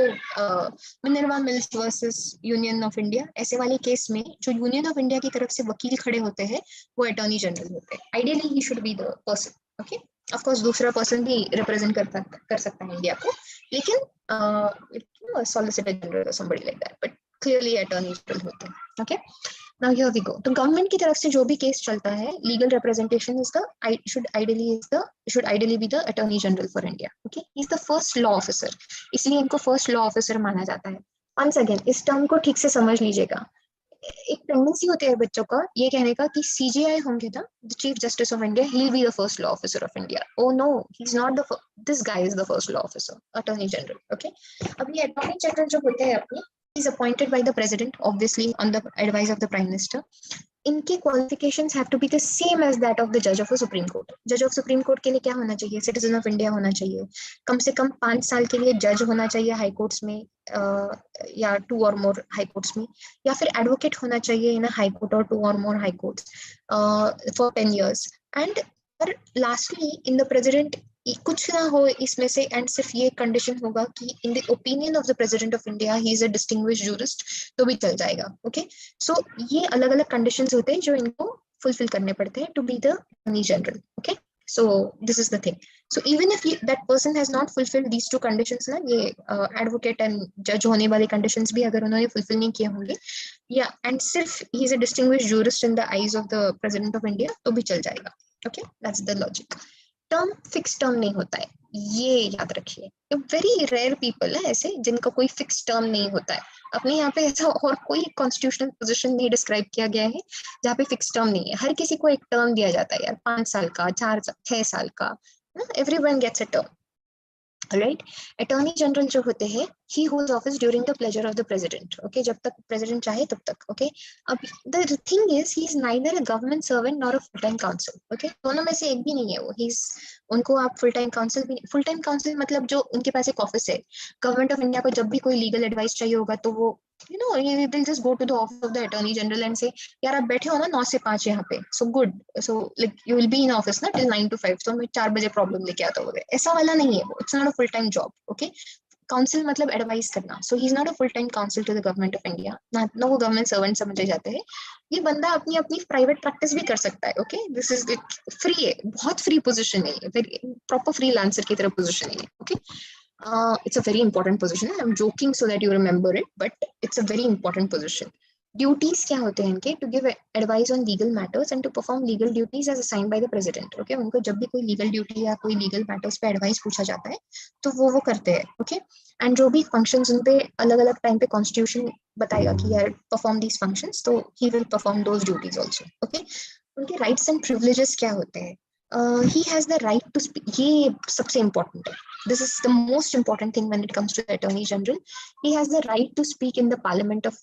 Minerva mills versus union of India, ऐसे वाले केस में जो यूनियन ऑफ इंडिया की तरफ से वकील खड़े होते हैं वो अटॉर्नी जनरल होते हैं। Ideally he should be the person. Okay, of course दूसरा पर्सन भी रिप्रेजेंट कर सकता है इंडिया को, लेकिन सॉलिसिटर जनरल और somebody like that, but clearly attorney general होते हैं। Okay, now here we go. तो गवर्नमेंट की तरफ से जो भी केस चलता है, legal representation should ideally be the attorney general for India. Okay, he is the first law officer, इसलिए इनको फर्स्ट लॉ ऑफिसर माना जाता है। वंस अगेन इस टर्म को ठीक से समझ लीजिएगा। एक टेंडेंसी होती है बच्चों का ये कहने का कि सीजेआई होंगे ना, the chief justice of India, he will be the first law officer of India. Oh no, he is not this guy is the first law officer, attorney general. Okay, अब ये अटॉर्नी जनरल जो होते हैं अपने, is appointed by the president, obviously on the advice of the prime minister. इनके qualifications have to be the same as that of the judge of a supreme court. जज ऑफ सुप्रीम कोर्ट के लिए क्या होना चाहिए? सिटीजन ऑफ इंडिया होना चाहिए, कम से कम 5 साल के लिए जज होना चाहिए हाई कोर्ट्स में, या 2 और मोर हाई कोर्ट्स में, या फिर एडवोकेट होना चाहिए इन हाई कोर्ट और 2 और मोर high courts for 10 years. And lastly, in the president, कुछ ना हो इसमें से, एंड सिर्फ ये कंडीशन होगा कि in the opinion of the president of India he is a distinguished jurist, तो भी चल जाएगा। ओके, सो ये अलग अलग कंडीशंस होते हैं जो इनको फुलफिल करने पड़ते हैं to be the attorney general. Okay, so this is the thing. So even if that person has not fulfilled these two conditions ना, ये advocate and judge होने वाले conditions भी अगर उन्होंने fulfill नहीं किए होंगे, yeah, and सिर्फ he is a distinguished jurist in the eyes of the president of India, तो भी चल जाएगा। Okay, that's the logic. Term fix term नहीं होता है, ये याद रखिए। वेरी रेयर पीपल है ऐसे जिनका कोई फिक्स टर्म नहीं होता है। अपने यहाँ पे ऐसा और कोई कॉन्स्टिट्यूशनल पोजीशन नहीं डिस्क्राइब किया गया है जहाँ पे फिक्स टर्म नहीं है। हर किसी को एक टर्म दिया जाता है यार, 5 साल का, 6 साल का, everyone gets a term. Right, attorney general जो होते हैं, he holds office during the pleasure of the president. Okay, जब तक प्रेसिडेंट चाहे तब तक। Okay, अब the thing is he is neither a government servant nor a full time counsel. Okay, दोनों में से एक भी नहीं है वो। He's, उनको आप फुल टाइम काउंसिल भी, फुल टाइम काउंसिल मतलब जो उनके पास एक ऑफिस है। गवर्नमेंट ऑफ इंडिया को जब भी कोई लीगल एडवाइस चाहिए होगा तो वो they'll just go to the office of the attorney general and say, यार आप बैठे हो ना 9 से 5 यहाँ पे, so good, so like you will be in office ना till 9 to 5, so मैं 4 बजे प्रॉब्लम लेके आता हूँ। ऐसा वाला नहीं है वो, it's not a full time job. Okay, council मतलब एडवाइस करना। So he is not a full time council to the government of India, ना वो गवर्नमेंट सर्वेंट समझे जाते हैं। ये बंदा अपनी अपनी प्राइवेट प्रैक्टिस भी कर सकता है। ओके, दिस इज फ्री है, बहुत फ्री पोजीशन है, वेरी प्रॉपर फ्रीलांसर की तरह पोजीशन है। Okay, it's a very important position. I'm joking so that you remember it, but it's a very important position. Duties क्या होते हैं इनके? To give advice on legal matters and to perform legal duties as assigned by the president. Okay, उनको जब भी कोई लीगल ड्यूटी या कोई लीगल मैटर्स पे एडवाइस पूछा जाता है तो वो करते हैं। ओके, एंड जो भी फंक्शंस उन पे अलग अलग टाइम पे कॉन्स्टिट्यूशन बताएगा कि यार परफॉर्म दीज फंक्शंस, तो he will perform those duties also. Okay, उनके राइट्स एंड प्रिविलेजेस क्या होते हैं? He has the right to speak, ये सबसे इंपॉर्टेंट है। This is the most important thing when it comes to the Attorney General. He has the right to speak in the parliament of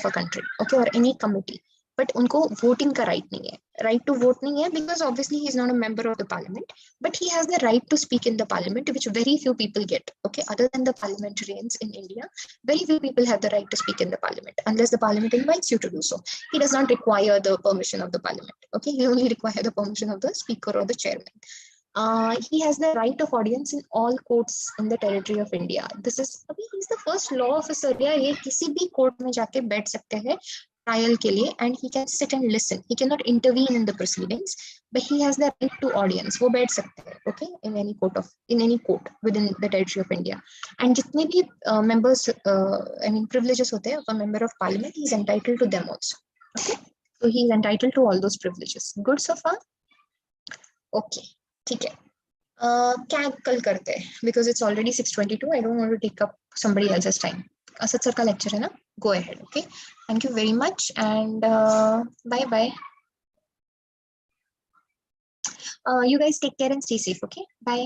a country, okay, or any committee. But उनको voting का right नहीं है, right to vote नहीं है, because obviously he is not a member of the parliament. But he has the right to speak in the parliament, which very few people get. Okay, other than the parliamentarians in India, very few people have the right to speak in the parliament unless the parliament invites you to do so. He does not require the permission of the parliament. Okay, he only requires the permission of the speaker or the chairman. He has the right of audience in all courts in the territory of India. This is, he's the first law officer. ये किसी भी कोर्ट में जाके बैठ सकते हैं ट्रायल के लिए, and he can sit and listen. He cannot intervene in the proceedings, but he has the right to audience. वो बैठ सकते हैं, okay, in any court within the territory of India. And जितने भी members, privileges होते हैं of a member of parliament, he is entitled to them also. Okay, so he is entitled to all those privileges. Good so far? Okay. ठीक है, क्या कल करते हैं? Because it's already 6:22. I don't want to take up somebody else's time. Asad sir का लेक्चर है ना, go ahead. Okay, thank you very much and bye bye. You guys take care and stay safe. Okay, bye.